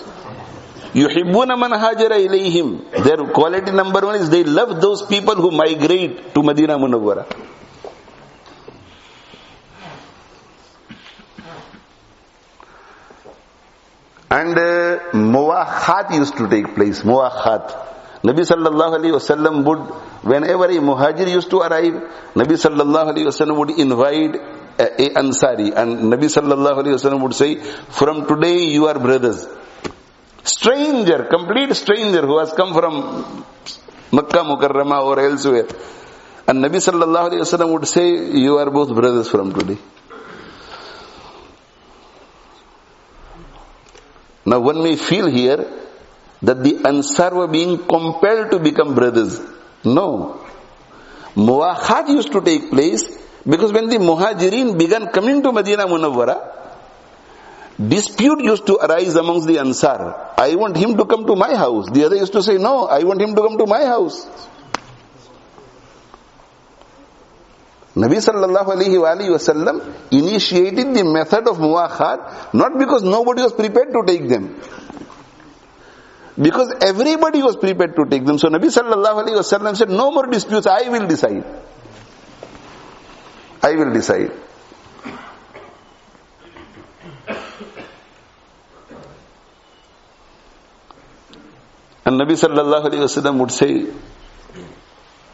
يُحِبُّونَ مَنْ هَاجَرَ إِلَيْهِمْ. Their quality number one is they love those people who migrate to Madinah Munawwara. And muwakhat used to take place. Muwakhat. Nabi sallallahu alaihi wasallam would, whenever a muhajir used to arrive, Nabi sallallahu alaihi wasallam would invite a Ansari, and Nabi sallallahu alaihi wasallam would say, from today you are brothers. Stranger, complete stranger who has come from Makkah Mukarramah or elsewhere. And Nabi sallallahu alaihi wasallam would say, you are both brothers from today. Now one may feel here that the Ansar were being compelled to become brothers. No. Muwakhat used to take place because when the Muhajirin began coming to Madinah Munawwara, dispute used to arise amongst the Ansar. I want him to come to my house. The other used to say, no, I want him to come to my house. Nabi sallallahu alaihi wasallam initiated the method of muwakhat not because nobody was prepared to take them, because everybody was prepared to take them. So Nabi sallallahu alaihi wasallam said, no more disputes, I will decide. I will decide. And Nabi sallallahu alaihi wasallam would say,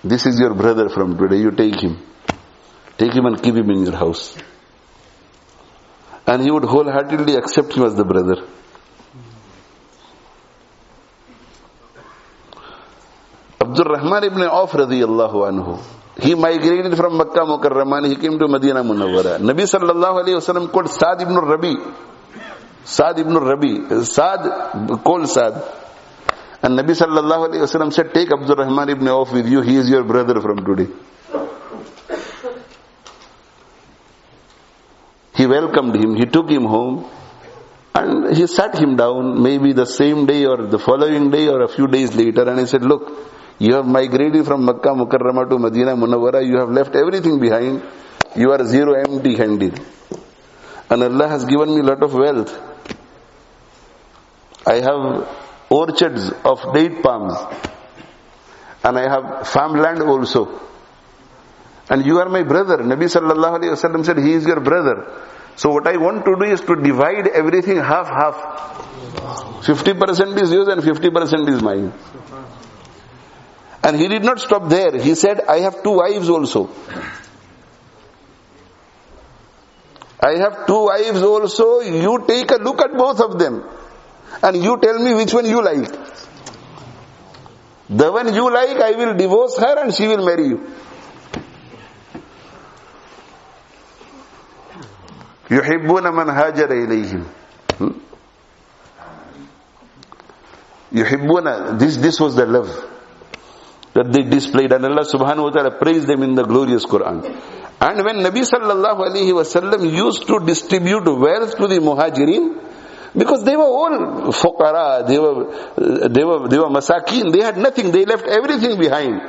this is your brother from today, you take him. Take him and keep him in your house. And he would wholeheartedly accept him as the brother. Abdul Rahman ibn Auf radiyallahu anhu, he migrated from Makkah Mukarramah and he came to Madinah Munawwara. Nabi sallallahu alayhi wasallam called Sa'd ibn Rabi. Sa'd called Sa'd. And Nabi sallallahu alayhi wasallam said, take Abdul Rahman ibn Auf with you, he is your brother from today. He welcomed him, he took him home, and he sat him down maybe the same day or the following day or a few days later, and he said, look, you have migrated from Makkah Mukarramah to Madinah Munawwara, you have left everything behind, you are zero empty-handed. And Allah has given me a lot of wealth. I have orchards of date palms, and I have farmland also. And you are my brother. Nabi sallallahu alayhi wasallam said, he is your brother. So what I want to do is to divide everything half. 50% is yours and 50% is mine. And he did not stop there. He said, I have 2 wives also. I have 2 wives also. You take a look at both of them. And you tell me which one you like. The one you like, I will divorce her and she will marry you. يُحِبُّونَ مَنْ هَاجَرَ إِلَيْهِمْ. يُحِبُّونَ, this was the love that they displayed, and Allah subhanahu wa ta'ala praised them in the glorious Quran. And when Nabi sallallahu alayhi wasallam used to distribute wealth to the Muhajirin, because they were all fuqara, they were masakin, they had nothing, they left everything behind.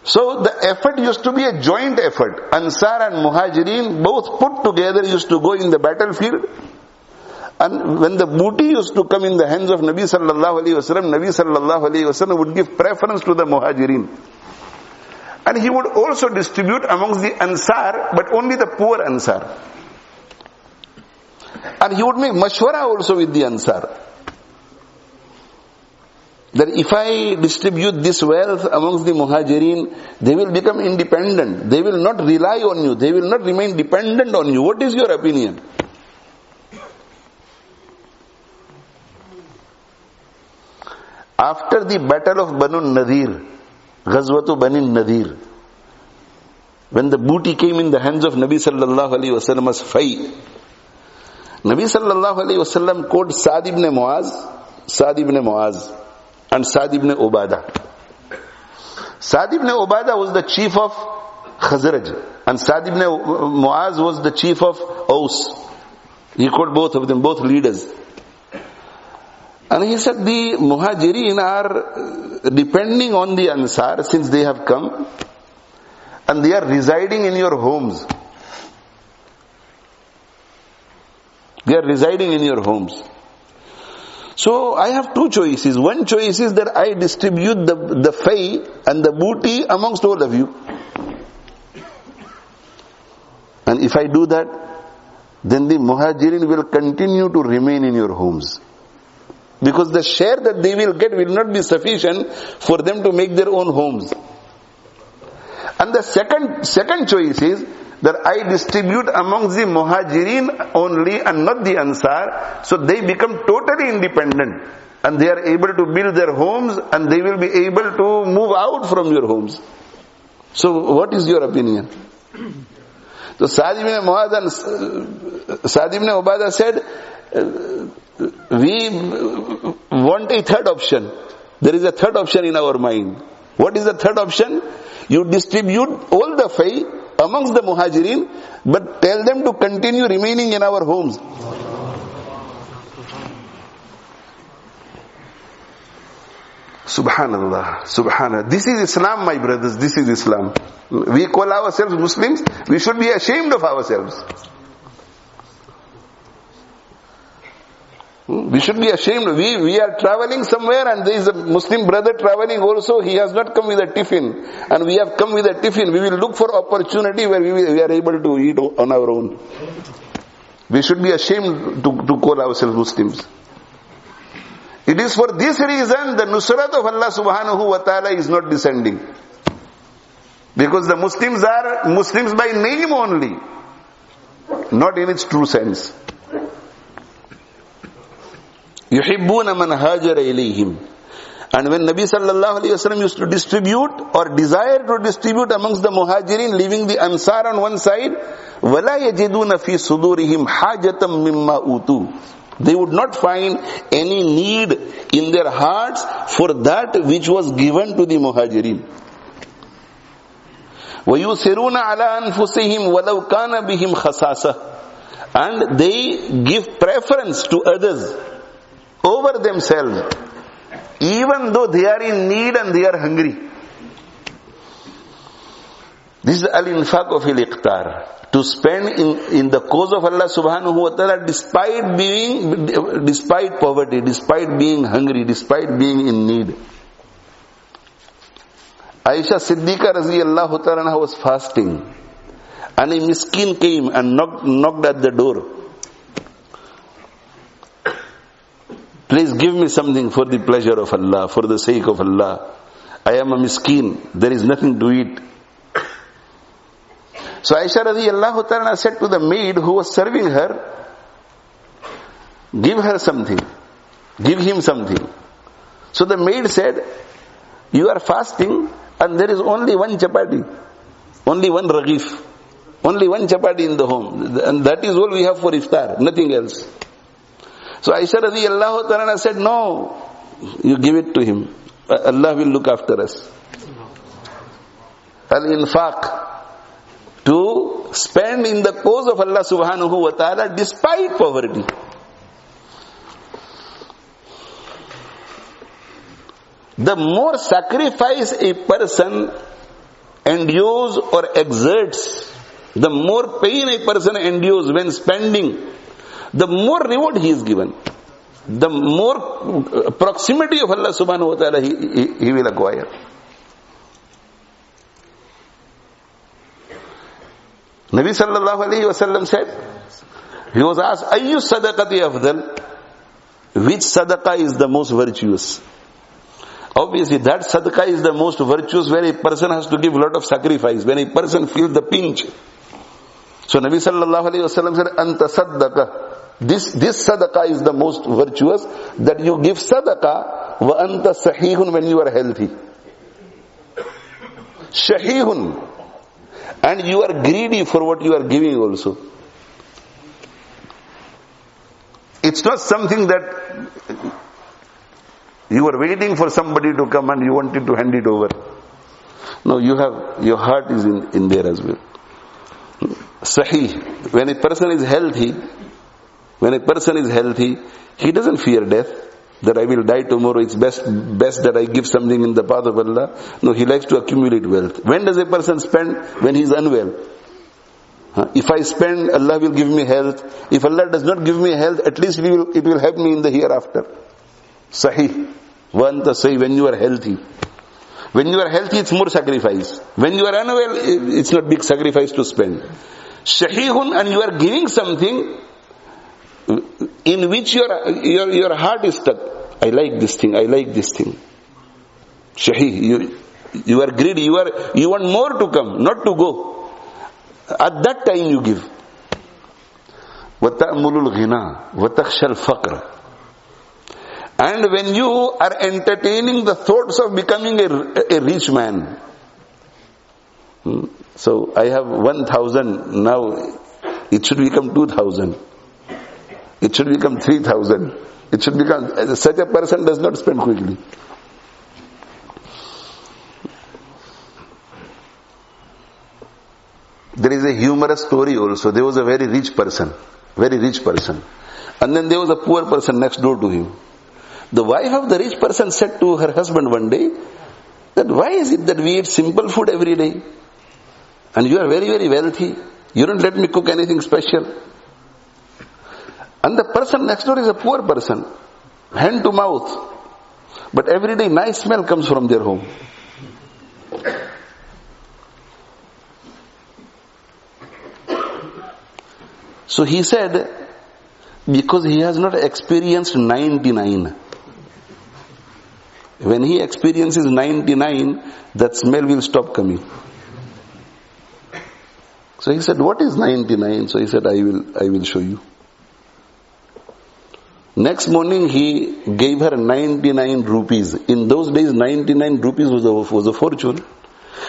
So the effort used to be a joint effort. Ansar and Muhajirin both put together used to go in the battlefield. And when the booty used to come in the hands of Nabi sallallahu alaihi wasallam, Nabi sallallahu alaihi wasallam would give preference to the Muhajirin. And he would also distribute amongst the Ansar, but only the poor Ansar. And he would make mashwara also with the Ansar. That if I distribute this wealth amongst the Muhajirin, they will become independent. They will not rely on you. They will not remain dependent on you. What is your opinion? After the battle of Banu Nadir, Ghazwatu Banu Nadir, when the booty came in the hands of Nabi sallallahu alaihi wasallam as fai, Nabi sallallahu alaihi wasallam called Sa'd ibn Muaz and Sa'd ibn Ubadah. Sa'd ibn Ubadah was the chief of Khazraj and Sa'd ibn Muaz was the chief of Aus. He called both of them, both leaders. And he said, the Muhajirin are depending on the Ansar since they have come and they are residing in your homes. They are residing in your homes. So I have two choices. One choice is that I distribute the fay and the booty amongst all of you. And if I do that, then the Muhajirin will continue to remain in your homes. Because the share that they will get will not be sufficient for them to make their own homes. And the second choice is that I distribute amongst the Muhajirin only and not the Ansar, so they become totally independent and they are able to build their homes and they will be able to move out from your homes. So what is your opinion? So Sa'd ibn Muaz and Sa'd ibn Ubadah said, we want a third option. There is a third option in our mind. What is the third option? You distribute all the fay amongst the Muhajirin, but tell them to continue remaining in our homes. Subhanallah, Subhanallah. This is Islam, my brothers, this is Islam. We call ourselves Muslims, we should be ashamed of ourselves. We should be ashamed. We are traveling somewhere and there is a Muslim brother traveling also. He has not come with a tiffin. And we have come with a tiffin. We will look for opportunity where we are able to eat on our own. We should be ashamed to call ourselves Muslims. It is for this reason the nusrat of Allah subhanahu wa ta'ala is not descending. Because the Muslims are Muslims by name only, not in its true sense. يُحِبُّونَ مَنْ هَاجَرَ إِلَيْهِمْ. And when Nabi sallallahu alayhi wasallam used to distribute or desire to distribute amongst the Muhajirin, leaving the Ansar on one side, وَلَا يَجِدُونَ فِي صُدُورِهِمْ حَاجَةً مِمَّا أُوتُوا. They would not find any need in their hearts for that which was given to the Muhajirin. وَيُسِرُونَ عَلَىٰ أَنفُسِهِمْ وَلَوْ كَانَ بِهِمْ خَسَاسَةً. And they give preference to others over themselves, even though they are in need and they are hungry. This is al-infaq of al-iqtar. To spend in the cause of Allah subhanahu wa ta'ala despite poverty, despite being hungry, despite being in need. Aisha Siddiqa radhiyallahu ta'ala was fasting. And a miskin came and knocked at the door. Please give me something for the pleasure of Allah, for the sake of Allah. I am a miskin. There is nothing to eat. So Aisha radhiyallahu ta'ala said to the maid who was serving her, give her something. Give him something. So the maid said, you are fasting and there is only one chapati. Only one raghif. Only one chapati in the home. And that is all we have for iftar. Nothing else. So Aisha radhiyallahu ta'ala said, no, you give it to him. Allah will look after us. Al-infaq. To spend in the cause of Allah subhanahu wa ta'ala despite poverty. The more sacrifice a person endures or exerts, the more pain a person endures when spending, the more reward he is given. The more proximity of Allah subhanahu wa ta'ala he will acquire. Nabi sallallahu alayhi wa sallam said, he was asked, Ayyu sadaqati afdal? Which sadaqah is the most virtuous? Obviously, that sadaqah is the most virtuous where a person has to give a lot of sacrifice, when a person feels the pinch. So Nabi sallallahu alayhi wa sallam said, Anta sadaqah. This sadaqah is the most virtuous, that you give sadaqah wa anta sahihun, when you are healthy. Shahihun. And you are greedy for what you are giving also. It's not something that you are waiting for somebody to come and you wanted to hand it over. No, your heart is in there as well. Sahih. When a person is healthy, he doesn't fear death, that I will die tomorrow, it's best that I give something in the path of Allah. No, he likes to accumulate wealth. When does a person spend? When he is unwell. If I spend, Allah will give me health. If Allah does not give me health, at least it will help me in the hereafter. Sahih. When you are healthy. When you are healthy, it's more sacrifice. When you are unwell, it's not big sacrifice to spend. Shahihun, and you are giving something in which your heart is stuck. I like this thing. Shahih. You are greedy. You want more to come, not to go. At that time you give. وَتَأْمُلُ الْغِنَى وَتَخْشَى الْفَقْرَ. And when you are entertaining the thoughts of becoming a rich man. So I have 1,000, now it should become 2,000. It should become 3,000. It should become, such a person does not spend quickly. There is a humorous story also. There was a very rich person. And then there was a poor person next door to him. The wife of the rich person said to her husband one day, that why is it that we eat simple food every day? And you are very, very wealthy. You don't let me cook anything special. And the person next door is a poor person. Hand to mouth. But every day nice smell comes from their home. So he said, because he has not experienced 99. When he experiences 99, that smell will stop coming. So he said, what is 99? So he said, I will show you. Next morning he gave her 99 rupees. In those days 99 rupees was a fortune.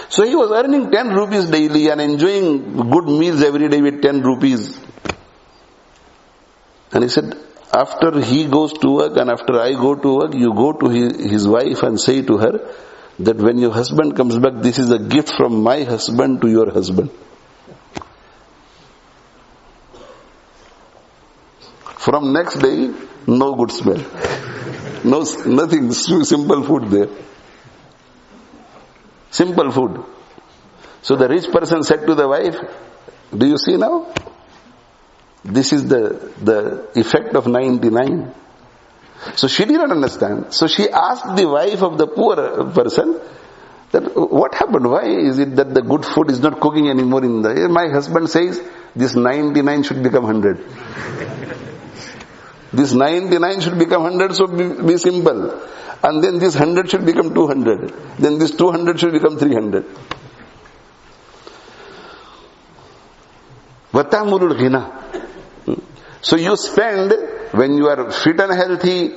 So he was earning 10 rupees daily and enjoying good meals every day with 10 rupees. And he said, after he goes to work and after I go to work, you go to his wife and say to her that when your husband comes back, this is a gift from my husband to your husband. From next day, no good smell. Nothing, simple food there. Simple food. So the rich person said to the wife, do you see now? This is the effect of 99. So she didn't understand. So she asked the wife of the poor person that what happened? Why is it that the good food is not cooking anymore in the... My husband says this 99 should become 100. This 99 should become 100, so be simple. And then this 100 should become 200. Then this 200 should become 300. وَتَعْمُلُ الْغِنَى. So you spend when you are fit and healthy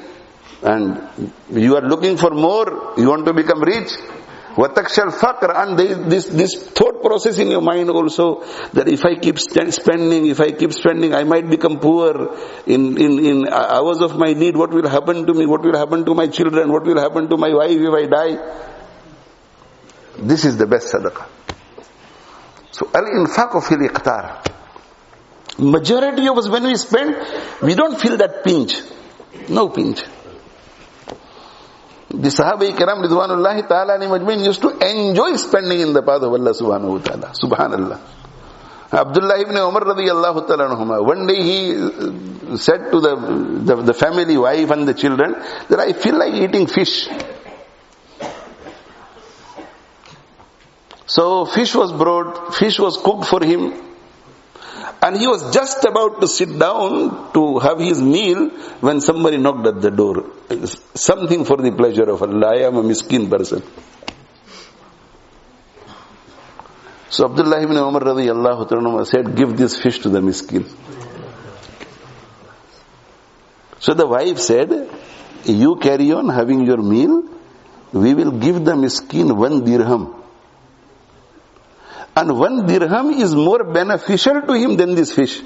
and you are looking for more, you want to become rich. وَتَخْشَى الْفَقْرَ. And this thought process in your mind also, that if I keep spending, I might become poor in hours of my need. What will happen to me? What will happen to my children? What will happen to my wife if I die? This is the best sadaqah. So al-infaq fil iqtar. Majority of us, when we spend, we don't feel that pinch. No pinch. The Sahaba-i-Kiram Ridwanullahi ta'ala alayhim used to enjoy spending in the path of Allah subhanahu wa ta'ala. Subhanallah. Abdullah ibn Umar radiyallahu ta'ala anhuma, one day he said to the family, wife and the children, that I feel like eating fish. So fish was brought, fish was cooked for him, and he was just about to sit down to have his meal when somebody knocked at the door. Something for the pleasure of Allah. I am a miskin person. So Abdullah ibn Umar radiyallahu ta'ala said, give this fish to the miskin. So the wife said, you carry on having your meal, we will give the miskin 1 dirham. And 1 dirham is more beneficial to him than this fish.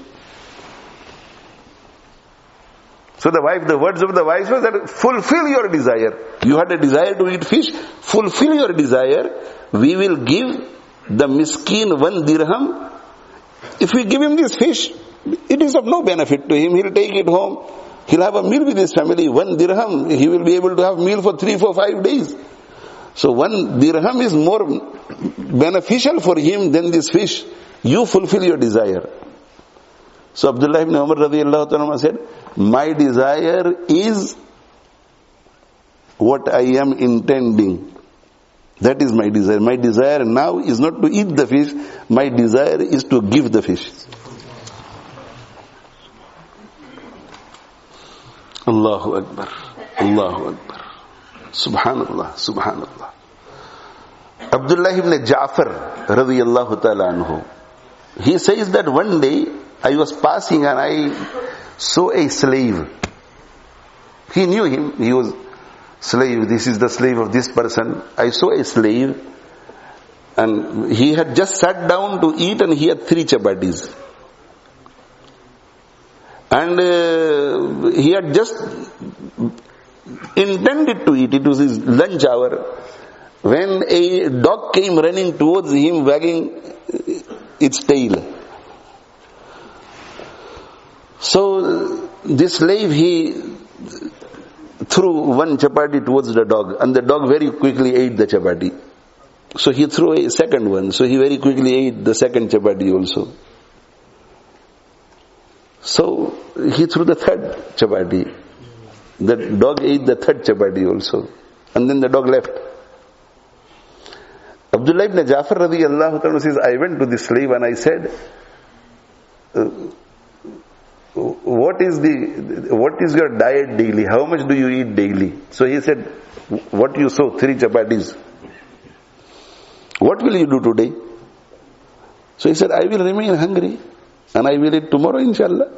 So the words of the wife was that, fulfill your desire. You had a desire to eat fish, fulfill your desire. We will give the miskin 1 dirham. If we give him this fish, it is of no benefit to him. He'll take it home. He'll have a meal with his family. 1 dirham, he will be able to have meal for 3, 4, 5 days. So 1 dirham is more beneficial for him than this fish. You fulfill your desire. So Abdullah ibn Umar radiyallahu ta'ala said, my desire is what I am intending. That is my desire. My desire now is not to eat the fish. My desire is to give the fish. Allahu Akbar. Allahu Akbar. Subhanallah. Subhanallah. Abdullah ibn Ja'far radiyallahu ta'ala anhu, he says that one day I was passing and I saw a slave. He knew him. He was slave. This is the slave of this person. I saw a slave and he had just sat down to eat and he had 3 chapatis. And he had just intended to eat. It was his lunch hour when a dog came running towards him wagging its tail. So this slave, he threw 1 chapati towards the dog and the dog very quickly ate the chapati. So he threw a second one. So he very quickly ate the second chapati also. So he threw the 3rd chapati. The dog ate the 3rd chapati also. And then the dog left. Abdullah ibn Ja'far radiyallahu ta'ala says, I went to the slave and I said, what is your diet daily? How much do you eat daily? So he said, what you saw, 3 chapatis. What will you do today? So he said, I will remain hungry and I will eat tomorrow inshallah.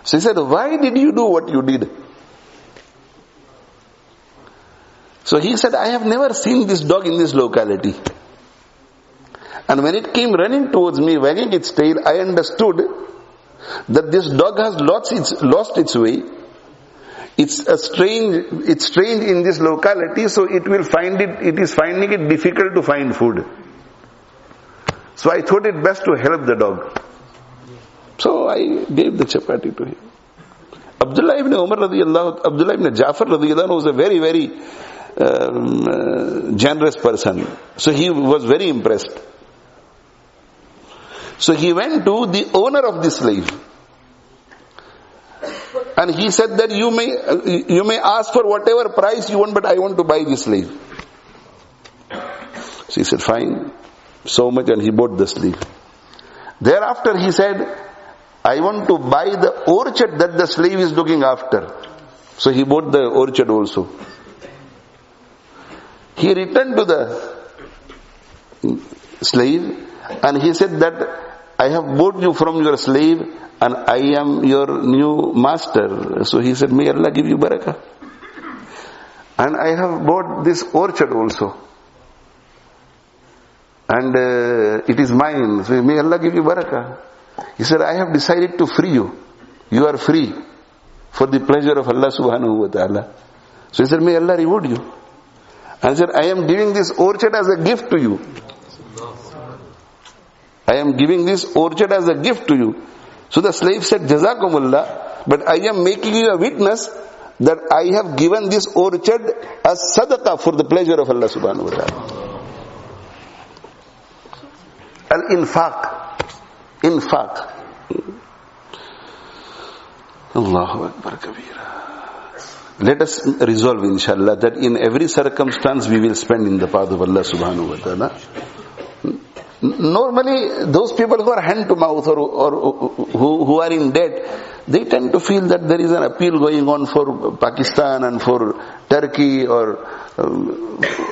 So he said, why did you do what you did? So he said, I have never seen this dog in this locality. And when it came running towards me, wagging its tail, I understood that this dog has lost its way. It's strange in this locality, so it is finding it difficult to find food. So I thought it best to help the dog. So I gave the chapati to him. Abdullah ibn Ja'far radiyallahu was a very, very generous person. So he was very impressed. So he went to the owner of the slave. And he said that you may ask for whatever price you want, but I want to buy this slave. So he said, fine, so much, and he bought the slave. Thereafter he said, I want to buy the orchard that the slave is looking after. So he bought the orchard also. He returned to the slave and he said that I have bought you from your slave and I am your new master. So he said, may Allah give you barakah. And I have bought this orchard also. And it is mine. So may Allah give you barakah. He said, I have decided to free you. You are free for the pleasure of Allah subhanahu wa ta'ala. So he said, may Allah reward you. And he said, I am giving this orchard as a gift to you. I am giving this orchard as a gift to you. So the slave said, Jazakumullah, but I am making you a witness that I have given this orchard as sadaqah for the pleasure of Allah subhanahu wa ta'ala. Al-infaq. Infaq. Allahu Akbar kabira. Let us resolve, inshallah, that in every circumstance we will spend in the path of Allah subhanahu wa ta'ala. Normally, those people who are hand to mouth or who are in debt, they tend to feel that there is an appeal going on for Pakistan and for Turkey or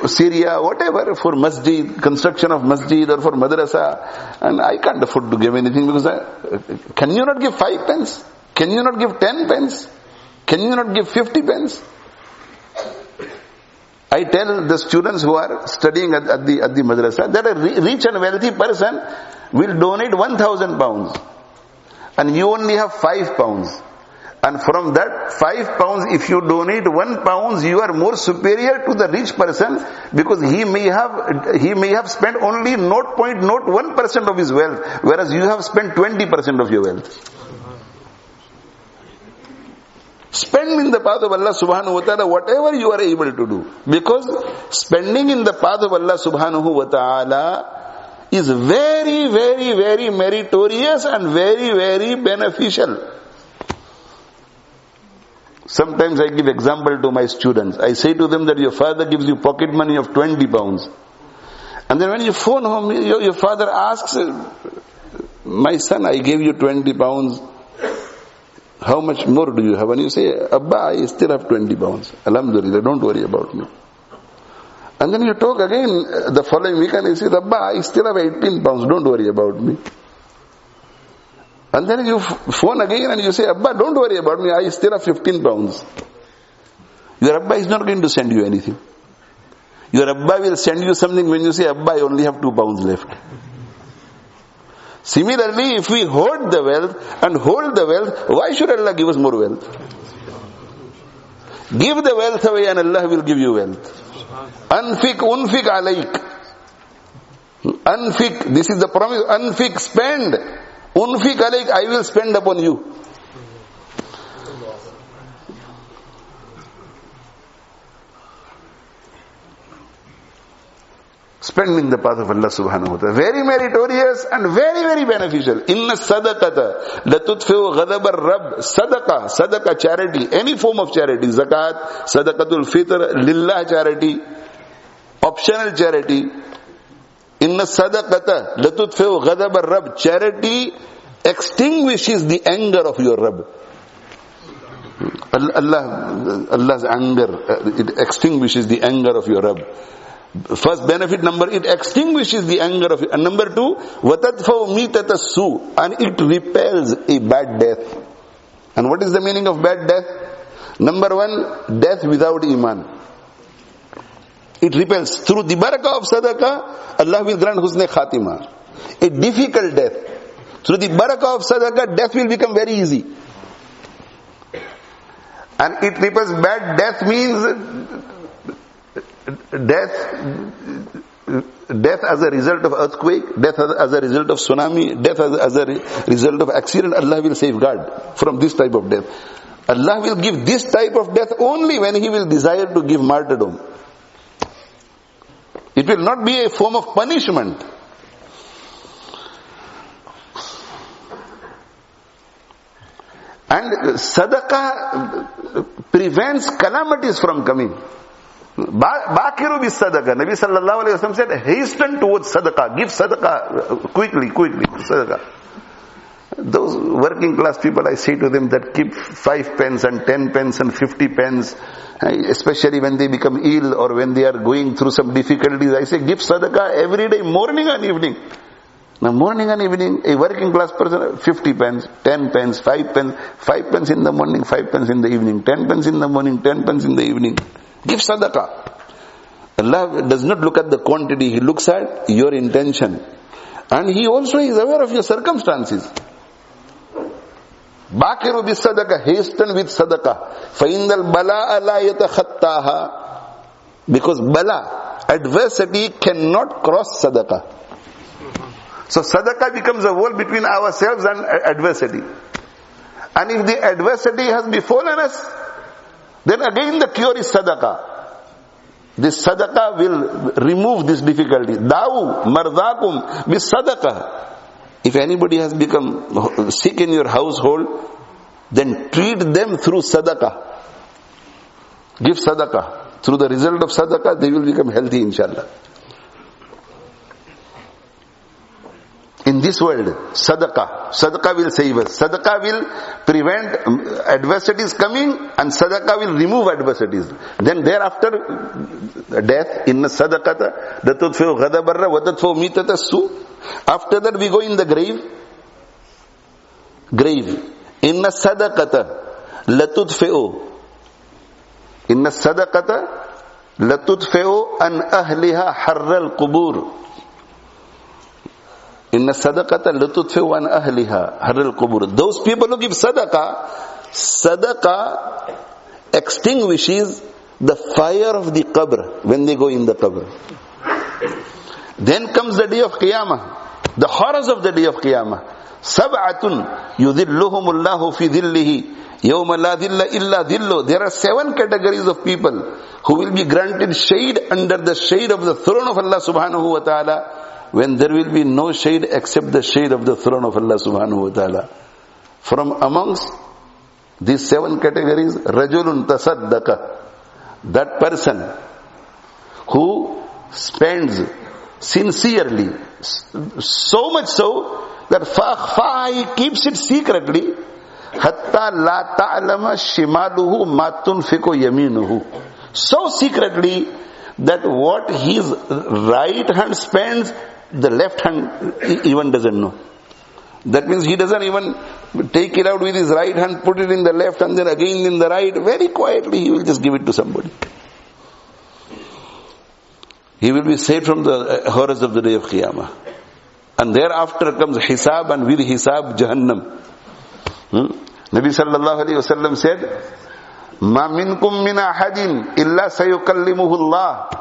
Syria, whatever, for masjid, construction of masjid or for madrasa, and I can't afford to give anything because can you not give 5 pence? Can you not give 10 pence? Can you not give 50 pence? I tell the students who are studying at the madrasa that a rich and wealthy person will donate 1,000 pounds and you only have 5 pounds. And from that 5 pounds, if you donate 1 pound, you are more superior to the rich person because he may have spent only 0.01% of his wealth, whereas you have spent 20% of your wealth. Spend in the path of Allah subhanahu wa ta'ala whatever you are able to do. Because spending in the path of Allah subhanahu wa ta'ala is very, very, very meritorious and very, very beneficial. Sometimes I give example to my students. I say to them that your father gives you pocket money of 20 pounds. And then when you phone home, your father asks, my son, I gave you 20 pounds. How much more do you have? And you say, Abba, I still have 20 pounds. Alhamdulillah, don't worry about me. And then you talk again the following week and you say, Abba, I still have 18 pounds. Don't worry about me. And then you phone again and you say, Abba, don't worry about me. I still have 15 pounds. Your Abba is not going to send you anything. Your Abba will send you something when you say, Abba, I only have 2 pounds left. Similarly, if we hoard the wealth and hold the wealth, why should Allah give us more wealth? Give the wealth away and Allah will give you wealth. Unfik alayk. Unfik, this is the promise. Unfik, spend. Unfik alayk, I will spend upon you. Spend in the path of Allah subhanahu wa ta'ala. Very meritorious and very, very beneficial. Inna sadaqata latutfi'u ghadab ar-rabb. Sadaqa charity, any form of charity, zakat, sadaqatul fitr, lillah charity, optional charity. Inna sadaqata latutfi'u ghadab ar-rabb. Charity extinguishes the anger of your Rabb. Allah's anger, it extinguishes the anger of your Rabb. First benefit, it extinguishes the anger of you. And number 2, وَتَدْفَوْ مِيتَةَ السُّوءِ, and it repels a bad death. And what is the meaning of bad death? Number 1, death without iman. It repels. Through the barakah of sadaqah, Allah will grant husn khatima. A difficult death. Through the barakah of sadaqah, death will become very easy. And it repels bad death means death as a result of earthquake, death as a result of tsunami, death as a result of accident. Allah will safeguard from this type of death. Allah will give this type of death only when He will desire to give martyrdom. It will not be a form of punishment. And sadaqah prevents calamities from coming. Bakiru bis sadaqah. Nabi sallallahu alayhi wa sallam said, hasten towards sadaqah. Give sadaqah quickly, sadaqah. Those working class people, I say to them that keep 5 pence and 10 pence and 50 pence, especially when they become ill or when they are going through some difficulties. I say, give sadaqah every day, morning and evening. Now morning and evening, a working class person, 50 pence, 10 pence, 5 pence, 5 pence in the morning, 5 pence in the evening, 10 pence in the morning, 10 pence in the evening. Give sadaqah. Allah does not look at the quantity, He looks at your intention. And He also is aware of your circumstances. Bakiru bis sadaqah, hasten with sadaqah. فَإِنَّ الْبَلَاءَ لَا يَتَخَطَّاهَا. Because bala, adversity, cannot cross sadaqah. So sadaqah becomes a wall between ourselves and adversity. And if the adversity has befallen us, Then again the cure is sadaqah. This sadaqah will remove this difficulty. Da'u mardakum bis sadaqah. If anybody has become sick in your household, then treat them through sadaqah. Give sadaqah. Through the result of sadaqah, they will become healthy, inshallah. In this world, sadaqah will save us. Sadaqah will prevent adversities coming, and sadaqah will remove adversities. Then thereafter, death, inna sadaqata, datudfi'u ghadabarra, wadatfi'u mitata su. After that we go in the grave. Inna sadaqata, latudfi'u. Inna sadaqata, latudfi'u an ahliha harral qubur. Inna sadaqata latudfi'u an ahliha harral qubur. Those people who give sadaqah extinguishes the fire of the qabr when they go in the qabr. Then comes the day of Qiyamah, the horrors of the day of Qiyamah. Sab'atun yudhilluhumullahu fi dhillihi yawma la dhilla illa dhillu. There are 7 categories of people who will be granted shade under the shade of the throne of Allah subhanahu wa ta'ala, when there will be no shade except the shade of the throne of Allah subhanahu wa ta'ala. From amongst these 7 categories, rajulun tasaddaqa, that person who spends sincerely, so much so that he keeps it secretly, hatta la ta'lama shimaluhu ma tunfiqu yaminuhu, so secretly that what his right hand spends, the left hand even doesn't know. That means he doesn't even take it out with his right hand, put it in the left and then again in the right. Very quietly he will just give it to somebody. He will be saved from the horrors of the day of Qiyamah. And thereafter comes Hisab, and with Hisab, Jahannam. Nabi sallallahu alayhi wa sallam said, Ma minkum min ahadin illa sayukallimuhu Allah.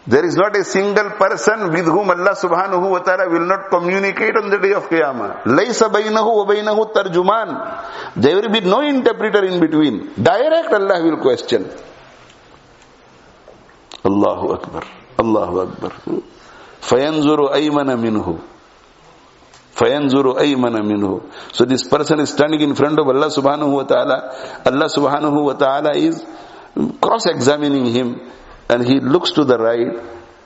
There is not a single person with whom Allah subhanahu wa ta'ala will not communicate on the day of Qiyamah. Laysa baynahu wa baynahu tarjuman. There will be no interpreter in between. Direct Allah will question. Allahu Akbar. Allahu Akbar. Fayanzuru aymana minhu. Fayanzuru aymana minhu. So this person is standing in front of Allah subhanahu wa ta'ala. Allah subhanahu wa ta'ala is cross-examining him. And he looks to the right.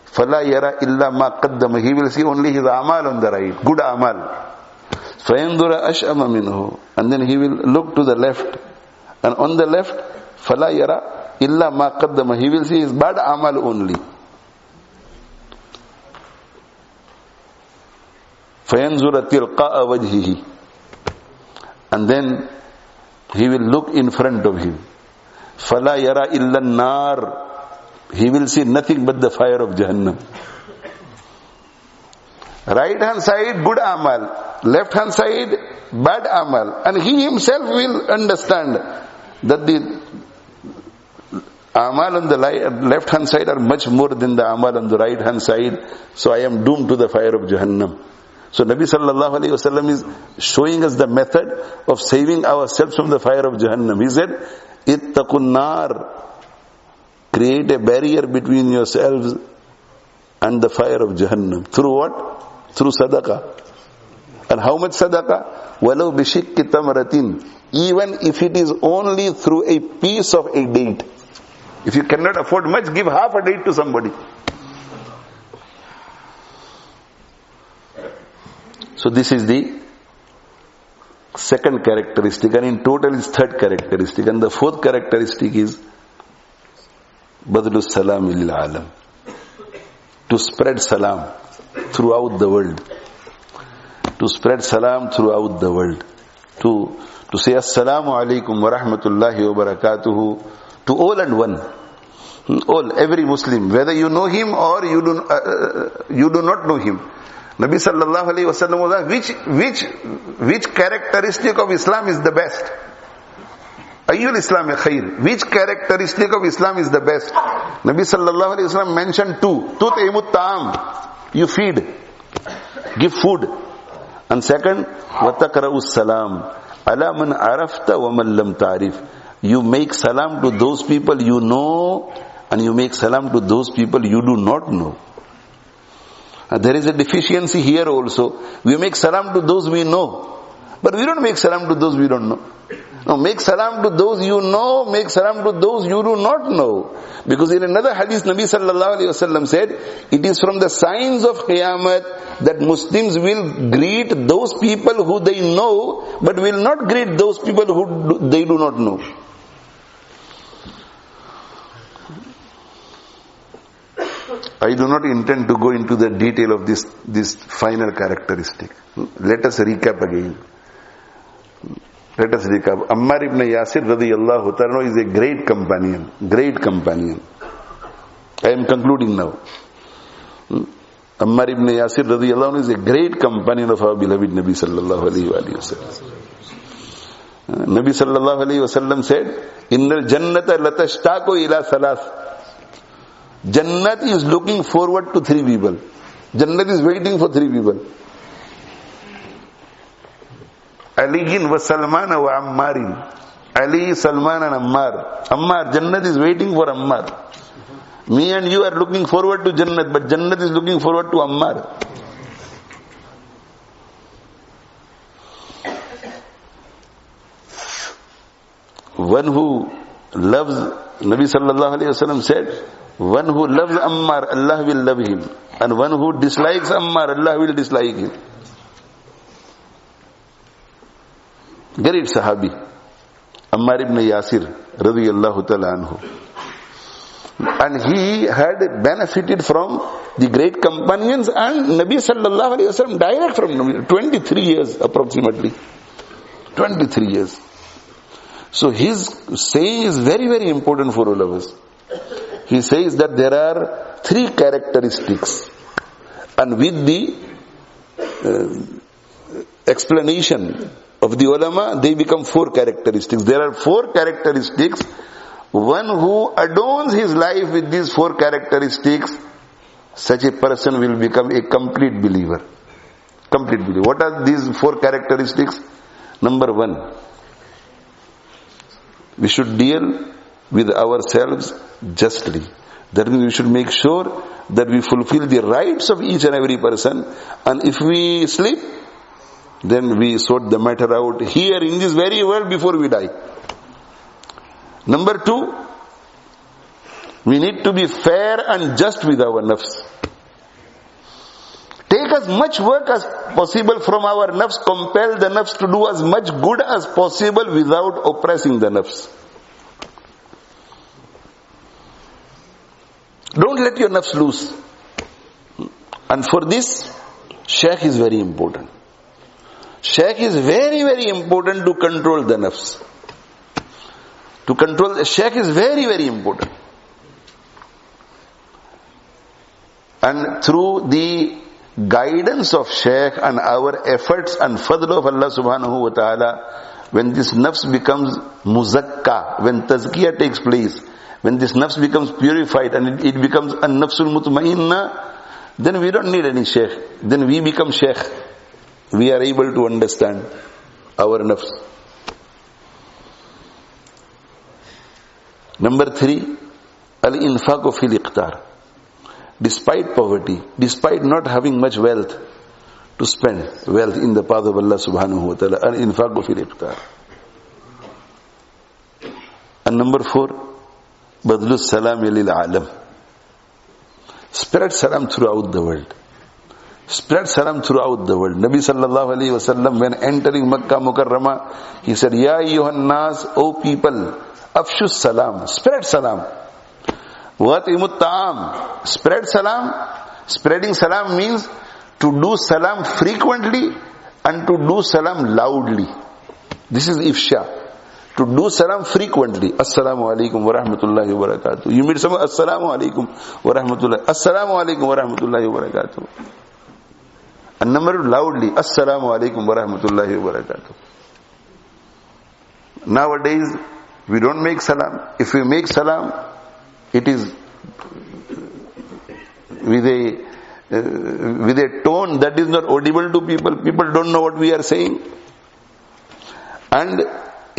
فَلَا يَرَى إِلَّا مَا قَدَّمَ. He will see only his amal on the right. Good amal. فَيَنْظُرَ أَشْأَمَ مِنْهُ. And then he will look to the left. And on the left, فَلَا يَرَى إِلَّا مَا قَدَّمَ. He will see his bad amal only. فَيَنْظُرَ تِلْقَاءَ وَجْهِهِ. And then he will look in front of him. فَلَا يَرَى إِلَّا النَّارِ. He will see nothing but the fire of Jahannam. Right hand side, good amal. Left hand side, bad amal. And he himself will understand that the amal on the left hand side are much more than the amal on the right hand side. So I am doomed to the fire of Jahannam. So Nabi sallallahu alayhi wa sallam is showing us the method of saving ourselves from the fire of Jahannam. He said, ittaqun nar. Create a barrier between yourselves and the fire of Jahannam. Through what? Through sadaqah. And how much sadaqah? وَلَوْ بِشِكِّ تَمْرَةٍ. Even if it is only through a piece of a date. If you cannot afford much, give half a date to somebody. So this is the second characteristic, and in total is third characteristic. And the fourth characteristic is Badlu salam lil alam. To spread salam throughout the world. To spread salam throughout the world. To say assalamu alaikum wa rahmatullahi wa barakatuhu to all and one. All, every Muslim, whether you know him or you do not know him. Nabi sallallahu alayhi wa sallam was asked, which characteristic of Islam is the best? Ayyul Islam khair. Which characteristic of Islam is the best? Nabi sallallahu alayhi wa sallam mentioned 2. Tut'imut ta'am. You feed. Give food. And second, وَتَقْرَأُ السَّلَامِ عَلَى مَنْ عَرَفْتَ وَمَنْ لَمْ تَعْرِفْ. You make salam to those people you know, and you make salam to those people you do not know. There is a deficiency here also. We make salam to those we know, but we don't make salam to those we don't know. No, make salam to those you know, make salam to those you do not know. Because in another hadith, Nabi sallallahu alayhi wasallam said, it is from the signs of Qiyamah that Muslims will greet those people who they know, but will not greet those people who they do not know. I do not intend to go into the detail of this final characteristic. Let us recap again. Let us recap. Ammar ibn Yasir radiyallahu ta'ala is a great companion. Great companion. I am concluding now. Ammar ibn Yasir radiyallahu anhu is a great companion of our beloved Nabi sallallahu alayhi wa sallam. Nabi sallallahu alayhi wa sallam said, Innal jannata latashtaqu ila salas. Jannat is looking forward to three people. Jannat is waiting for three people. Ali wa Salman wa Ammarin. Ali, Salman and Ammar. Ammar, Jannat is waiting for Ammar. Me and you are looking forward to Jannat, but Jannat is looking forward to Ammar. One who loves, Nabi sallallahu alayhi wasallam said, one who loves Ammar, Allah will love him. And one who dislikes Ammar, Allah will dislike him. Great Sahabi, Ammar ibn Yasir, radiyallahu ta'ala anhu. And he had benefited from the great companions and Nabi sallallahu alayhi wasallam direct from Nabi, 23 years approximately. 23 years. So his saying is very, very important for all of us. He says that there are three characteristics, and with the explanation of the ulama, they become four characteristics. There are four characteristics. One who adorns his life with these four characteristics, such a person will become a complete believer. Complete believer. What are these four characteristics? Number one, we should deal with ourselves justly. That means we should make sure that we fulfill the rights of each and every person, and if we slip, then we sort the matter out here in this very world before we die. Number two, we need to be fair and just with our nafs. Take as much work as possible from our nafs, compel the nafs to do as much good as possible without oppressing the nafs. Don't let your nafs loose. And for this, shaykh is very important. Shaykh is very, very important to control the nafs. To control the shaykh is very, very important. And through the guidance of shaykh and our efforts and fadl of Allah subhanahu wa ta'ala, when this nafs becomes muzakka, when tazkiyah takes place, when this nafs becomes purified and it becomes a nafsul mutmainna, then we don't need any shaykh. Then we become shaykh. We are able to understand our nafs. Number three, al-infaqu fil iqtar. Despite poverty, despite not having much wealth to spend, wealth in the path of Allah subhanahu wa ta'ala, al-infaqu fil iqtar. And number four, badlu salam lil alam. Spread salam throughout the world. Spread salam throughout the world. Nabi sallallahu alayhi wa sallam, when entering Makkah Mukarramah, he said, Ya ayyuhan nas, O people, afshu salam. Spread salam. Wa at'imut ta'am. Spread salam. Spreading salam means to do salam frequently and to do salam loudly. This is ifsha. To do salam frequently. Assalamu alaikum wa rahmatullahi wa barakatuh. You meet someone, Assalamu alaikum wa rahmatullahi. Assalamu alaikum wa rahmatullahi wa barakatuh. And number loudly, Assalamu alaikum wa rahmatullahi wa barakatuh. Nowadays, we don't make salam. If we make salam, it is with a tone that is not audible to people. People don't know what we are saying. And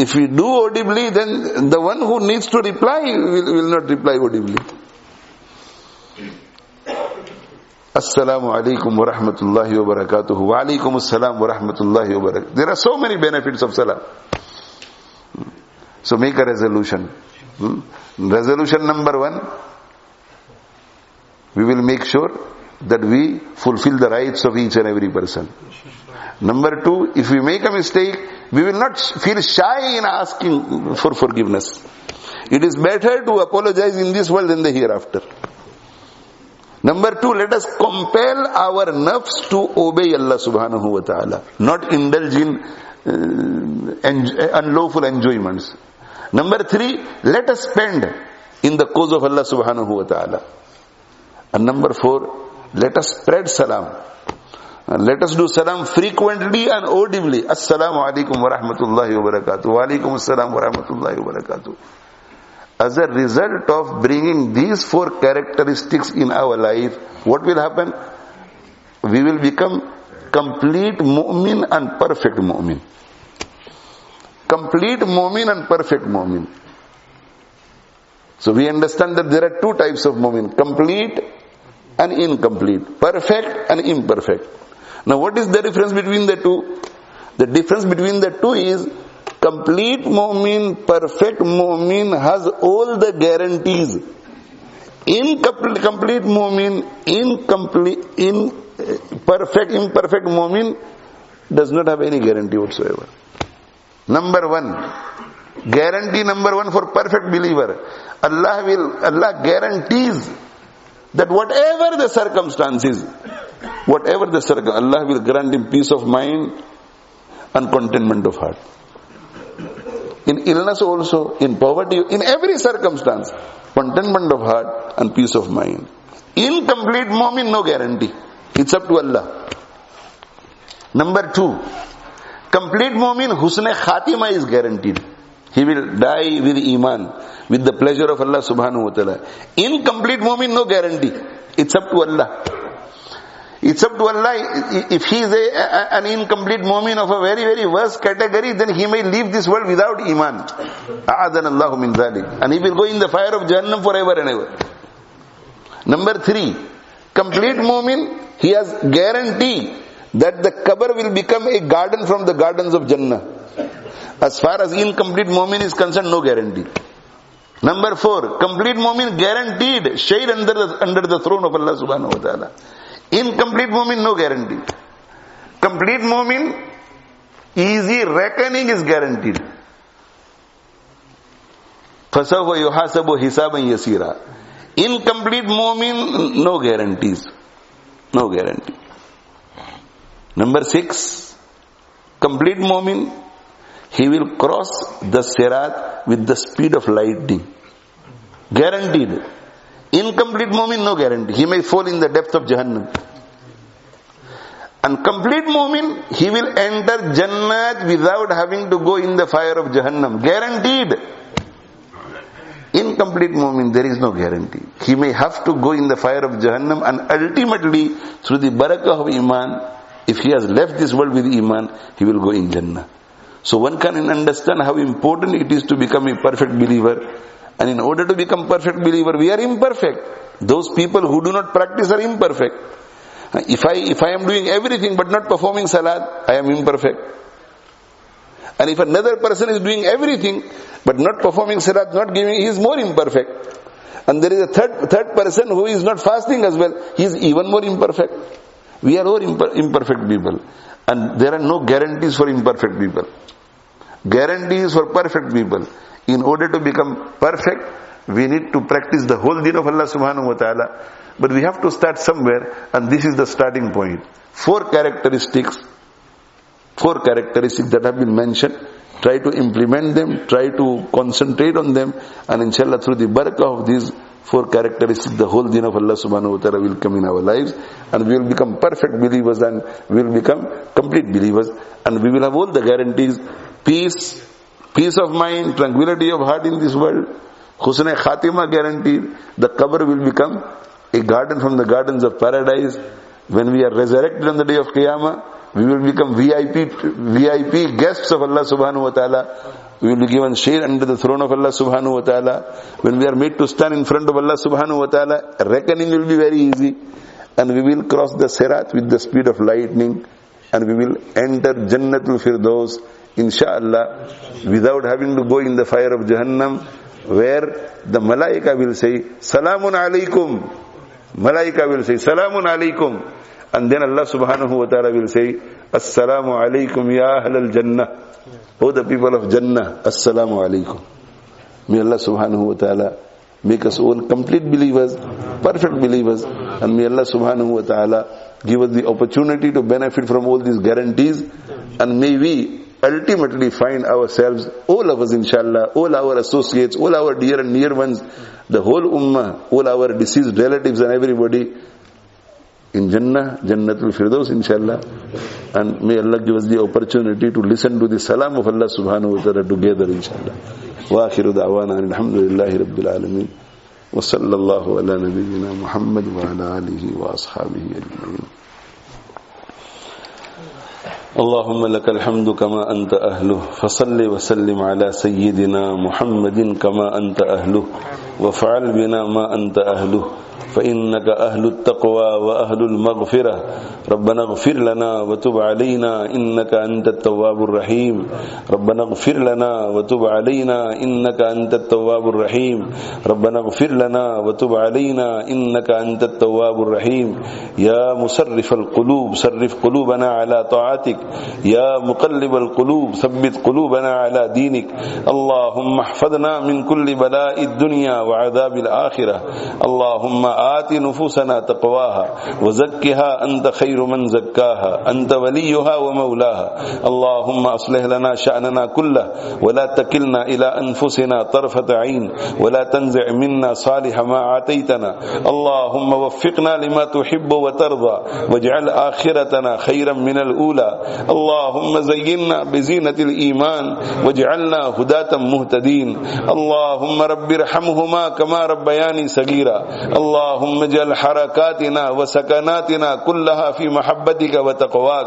If we do audibly, then the one who needs to reply will not reply audibly. Assalamu alaikum wa rahmatullahi wa barakatuh. Wa alaikum assalam wa rahmatullahi wa barakatuh. There are so many benefits of salam. So make a resolution. Resolution number 1, we will make sure that we fulfill the rights of each and every person. Number 2, if we make a mistake, we will not feel shy in asking for forgiveness. It is better to apologize in this world than the hereafter. Number 2, let us compel our nafs to obey Allah subhanahu wa ta'ala, not indulge in unlawful enjoyments. Number 3, let us spend in the cause of Allah subhanahu wa ta'ala. And number 4, let us spread salam. And let us do salam frequently and audibly. Assalamu alaikum wa rahmatullahi wa barakatuh. Wa alaikum assalam wa rahmatullahi wa barakatuh. As a result of bringing these 4 characteristics in our life, what will happen? We will become complete mu'min and perfect mu'min. Complete mu'min and perfect mu'min. So we understand that there are 2 types of mu'min: complete and incomplete, perfect and imperfect. Now what is the difference between the 2? The difference between the 2 is complete mu'min, perfect mu'min has all the guarantees. Incomplete mu'min, imperfect mu'min does not have any guarantee whatsoever. Number 1, guarantee number 1 for perfect believer. Allah guarantees that whatever the circumstances, Allah will grant him peace of mind and contentment of heart. In illness also, in poverty, in every circumstance, contentment of heart and peace of mind. Incomplete mu'min, no guarantee. It's up to Allah. Number 2, complete mu'min, husn khatima is guaranteed. He will die with iman, with the pleasure of Allah subhanahu wa ta'ala. Incomplete mu'min, no guarantee. It's up to Allah. It's up to Allah. If he is an incomplete mu'min of a very, very worst category, then he may leave this world without iman. A'adana Allahu min dhalik. And he will go in the fire of Jahannam forever and ever. Number 3, complete mu'min, he has guarantee that the qabr will become a garden from the gardens of Jannah. As far as incomplete mu'min is concerned, no guarantee. Number 4, complete mu'min guaranteed shade under the throne of Allah subhanahu wa ta'ala. Incomplete mu'min, no guarantee. Complete mu'min, easy reckoning is guaranteed. فَسَوْفَ يُحَاسَبُ حِسَابًا يَسِيرًا. Incomplete mu'min, no guarantees. No guarantee. Number 6, complete mu'min, he will cross the sirat with the speed of lightning. Guaranteed. Incomplete mu'min, no guarantee. He may fall in the depth of Jahannam. And complete mu'min, he will enter Jannat without having to go in the fire of Jahannam. Guaranteed. Incomplete mu'min, there is no guarantee. He may have to go in the fire of Jahannam, and ultimately, through the barakah of iman, if he has left this world with iman, he will go in Jannah. So one can understand how important it is to become a perfect believer. And in order to become perfect believer, we are imperfect. Those people who do not practice are imperfect. If I am doing everything but not performing salat, I am imperfect. And if another person is doing everything but not performing salat, not giving, he is more imperfect. And there is a third person who is not fasting as well, he is even more imperfect. We are all imperfect people. And there are no guarantees for imperfect people. Guarantees for perfect people. In order to become perfect, we need to practice the whole deen of Allah subhanahu wa ta'ala. But we have to start somewhere, and this is the starting point. 4 characteristics that have been mentioned. Try to implement them, try to concentrate on them, and inshallah through the barakah of these 4 characteristics, the whole deen of Allah subhanahu wa ta'ala will come in our lives, and we will become perfect believers, and we will become complete believers, and we will have all the guarantees: peace of mind, tranquility of heart in this world, husn khatima guaranteed. The qabr will become a garden from the gardens of paradise. When we are resurrected on the day of Qiyamah, we will become VIP guests of Allah subhanahu wa ta'ala. We will be given shade under the throne of Allah subhanahu wa ta'ala. When we are made to stand in front of Allah subhanahu wa ta'ala, reckoning will be very easy. And we will cross the Sirat with the speed of lightning. And we will enter Jannatul Firdaus, insha'Allah, without having to go in the fire of Jahannam, where the Malaika will say, Salamun alaykum. Malaika will say, Salamun alaykum. And then Allah subhanahu wa ta'ala will say, Assalamu alaykum ya ahlal Jannah. O the people of Jannah, Assalamu alaikum. May Allah subhanahu wa ta'ala make us all complete believers, perfect believers, and may Allah subhanahu wa ta'ala give us the opportunity to benefit from all these guarantees, and may we ultimately find ourselves, all of us inshallah, all our associates, all our dear and near ones, the whole ummah, all our deceased relatives and everybody, in Jannah, Jannatul Firdaus inshallah. And may Allah give us the opportunity to listen to the salam of Allah subhanahu wa ta'ala together inshallah. Wa akhiru da'wana alhamdulillahi rabbil alameen. Wa sallallahu ala nabiyyina Muhammad wa ala alihi wa ashabihi ajma'in. اللهم لك الحمد كما أنت أهله فصل وسلم على سيدنا محمد كما أنت أهله وفعل بنا ما أنت أهله فإنك أهل التقوى وأهل المغفرة ربنا اغفر لنا وتب علينا إنك أنت التواب الرحيم ربنا اغفر لنا وتب علينا إنك أنت التواب الرحيم ربنا اغفر لنا وتب علينا إنك أنت التواب الرحيم يا مصرف القلوب صرف قلوبنا على طاعتك يا مقلب القلوب ثبت قلوبنا على دينك اللهم احفظنا من كل بلاء الدنيا وعذاب الآخرة اللهم آت نفوسنا تقواها وزكها أنت خير من زكاها أنت وليها ومولاها اللهم أصلح لنا شأننا كله ولا تكلنا إلى أنفسنا طرفة عين ولا تنزع منا صالح ما آتيتنا اللهم وفقنا لما تحب وترضى واجعل آخرتنا خيرا من الأولى اللهم زينا بزينة الإيمان واجعلنا هداة مهتدين اللهم رب ارحمهما كما ربياني صغيرا اللهم اجعل حركاتنا وسكناتنا كلها في محبتك وتقواك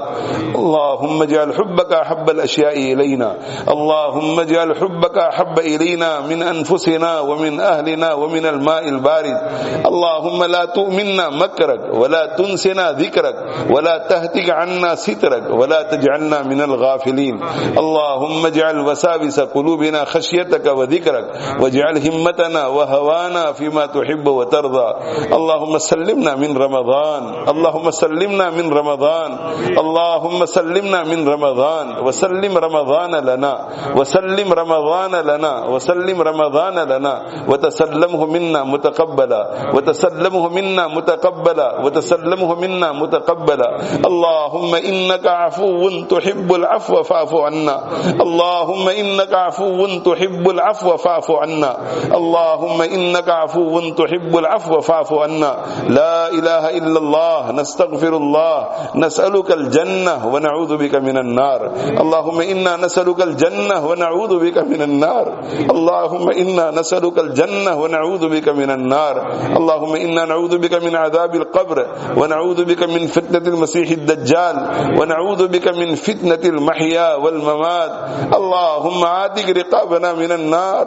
اللهم اجعل حبك أحب الأشياء إلينا اللهم اجعل حبك أحب إلينا من أنفسنا ومن أهلنا ومن الماء البارد اللهم لا تؤمنا مكرك ولا تنسنا ذكرك ولا تهتك عنا سترك ولا تجعلنا من الغافلين اللهم اجعل وساوس قلوبنا خشيتك وذكرك واجعل همتنا وهوانا فيما تحب وترضى اللهم سلمنا من رمضان اللهم سلمنا من رمضان اللهم سلمنا من رمضان وسلم رمضان لنا وسلم رمضان لنا وسلم رمضان لنا وتسلمه منا متقبلا وتسلمه منا متقبلا وتسلمه منا متقبلا اللهم إنك عفو تحب العفو فاعف عنا اللهم إنك عفو تحب العفو فاعف عنا اللهم إنك عفو تحب العفو فاعف عنا لا إله إلا الله نستغفر الله نسألك الجنة ونعوذ بك من النار اللهم إنا نسألك الجنة ونعوذ بك من النار اللهم إنا نسألك الجنة ونعوذ بك من النار اللهم إنا نعوذ بك من عذاب القبر ونعوذ بك من فتنة المسيح الدجال ونعوذ بك من فتنة المحيا والممات اللهم آتك رقابنا من النار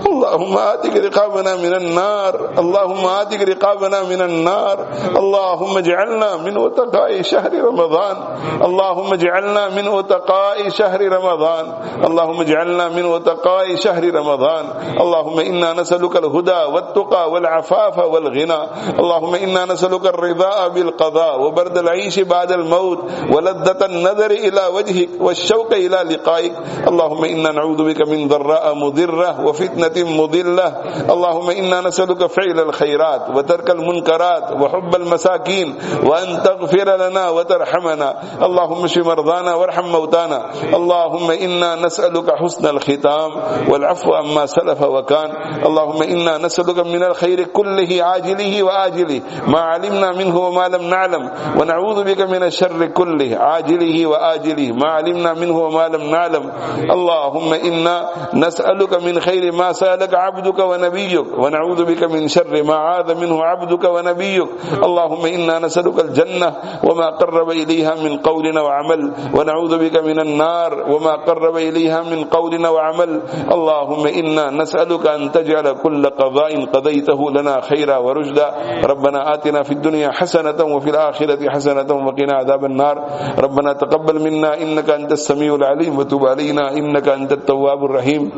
اللهم آتك رقابنا من النار اللهم آتك رقابنا من النار اللهم اجعلنا من أتقاء شهر رمضان اللهم اجعلنا من أتقاء شهر رمضان اللهم اجعلنا من أتقاء شهر رمضان اللهم إنا نسألك الهدى والتقى والعفاف والغنى اللهم إنا نسألك الرضا بالقضاء وبرد العيش بعد الموت ولذة النظر إلى وجهك والشوق إلى لقائك اللهم إنا نعوذ بك من ضراء مضرة وفتنة مضلة اللهم إنا نسألك فعل الخيرات وترك المنكرات وحب المساكين وأن تغفر لنا وترحمنا اللهم اشف مرضانا وارحم موتانا اللهم إنا نسألك حسن الختام والعفو عما سلف وكان اللهم إنا نسألك من الخير كله عاجله وآجله ما علمنا منه وما لم نعلم ونعوذ بك من الشر كله عاجله وآجله ما علمنا منه وما لم نعلم اللهم إنا نسألك من خير ما سألك عبدك नबियुक व नऊज़ु बिका मिन शर्रि मा आज़ मिन्हु अब्दुका व नबियुक अल्लाहुम्मा इन्ना नसअलुकल जन्नह व मा क़र्रब इलैहा मिन क़ौलिन व अमल व नऊज़ु बिका मिनन नार व मा क़र्रब इलैहा मिन क़ौलिन व अमल अल्लाहुम्मा इन्ना नसअलुका अन तजअल कुल्ल क़ज़ाइन क़ज़ैतहु लना खैरा व रुशदा रब्बना आतिना फिद दुनिया हसनतन व फिल आखिरति हसनतन व क़िना अज़ाबन नार रब्बना तक़ब्बल मिन्ना इन्नका अंतस समीउल अलीम व तुब अलैना इन्नका अंतत तव्वाबुर रहीम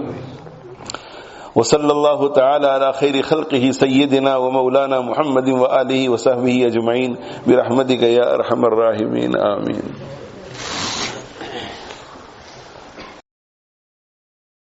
व सल्लल्लाहु तआला अला खैरि खल्क़िही सय्यिदिना व मौलाना मुहम्मदिन व आलिहि व सहबिही अजमईन बिरहमतिका या अरहमर राहिमीन आमीन।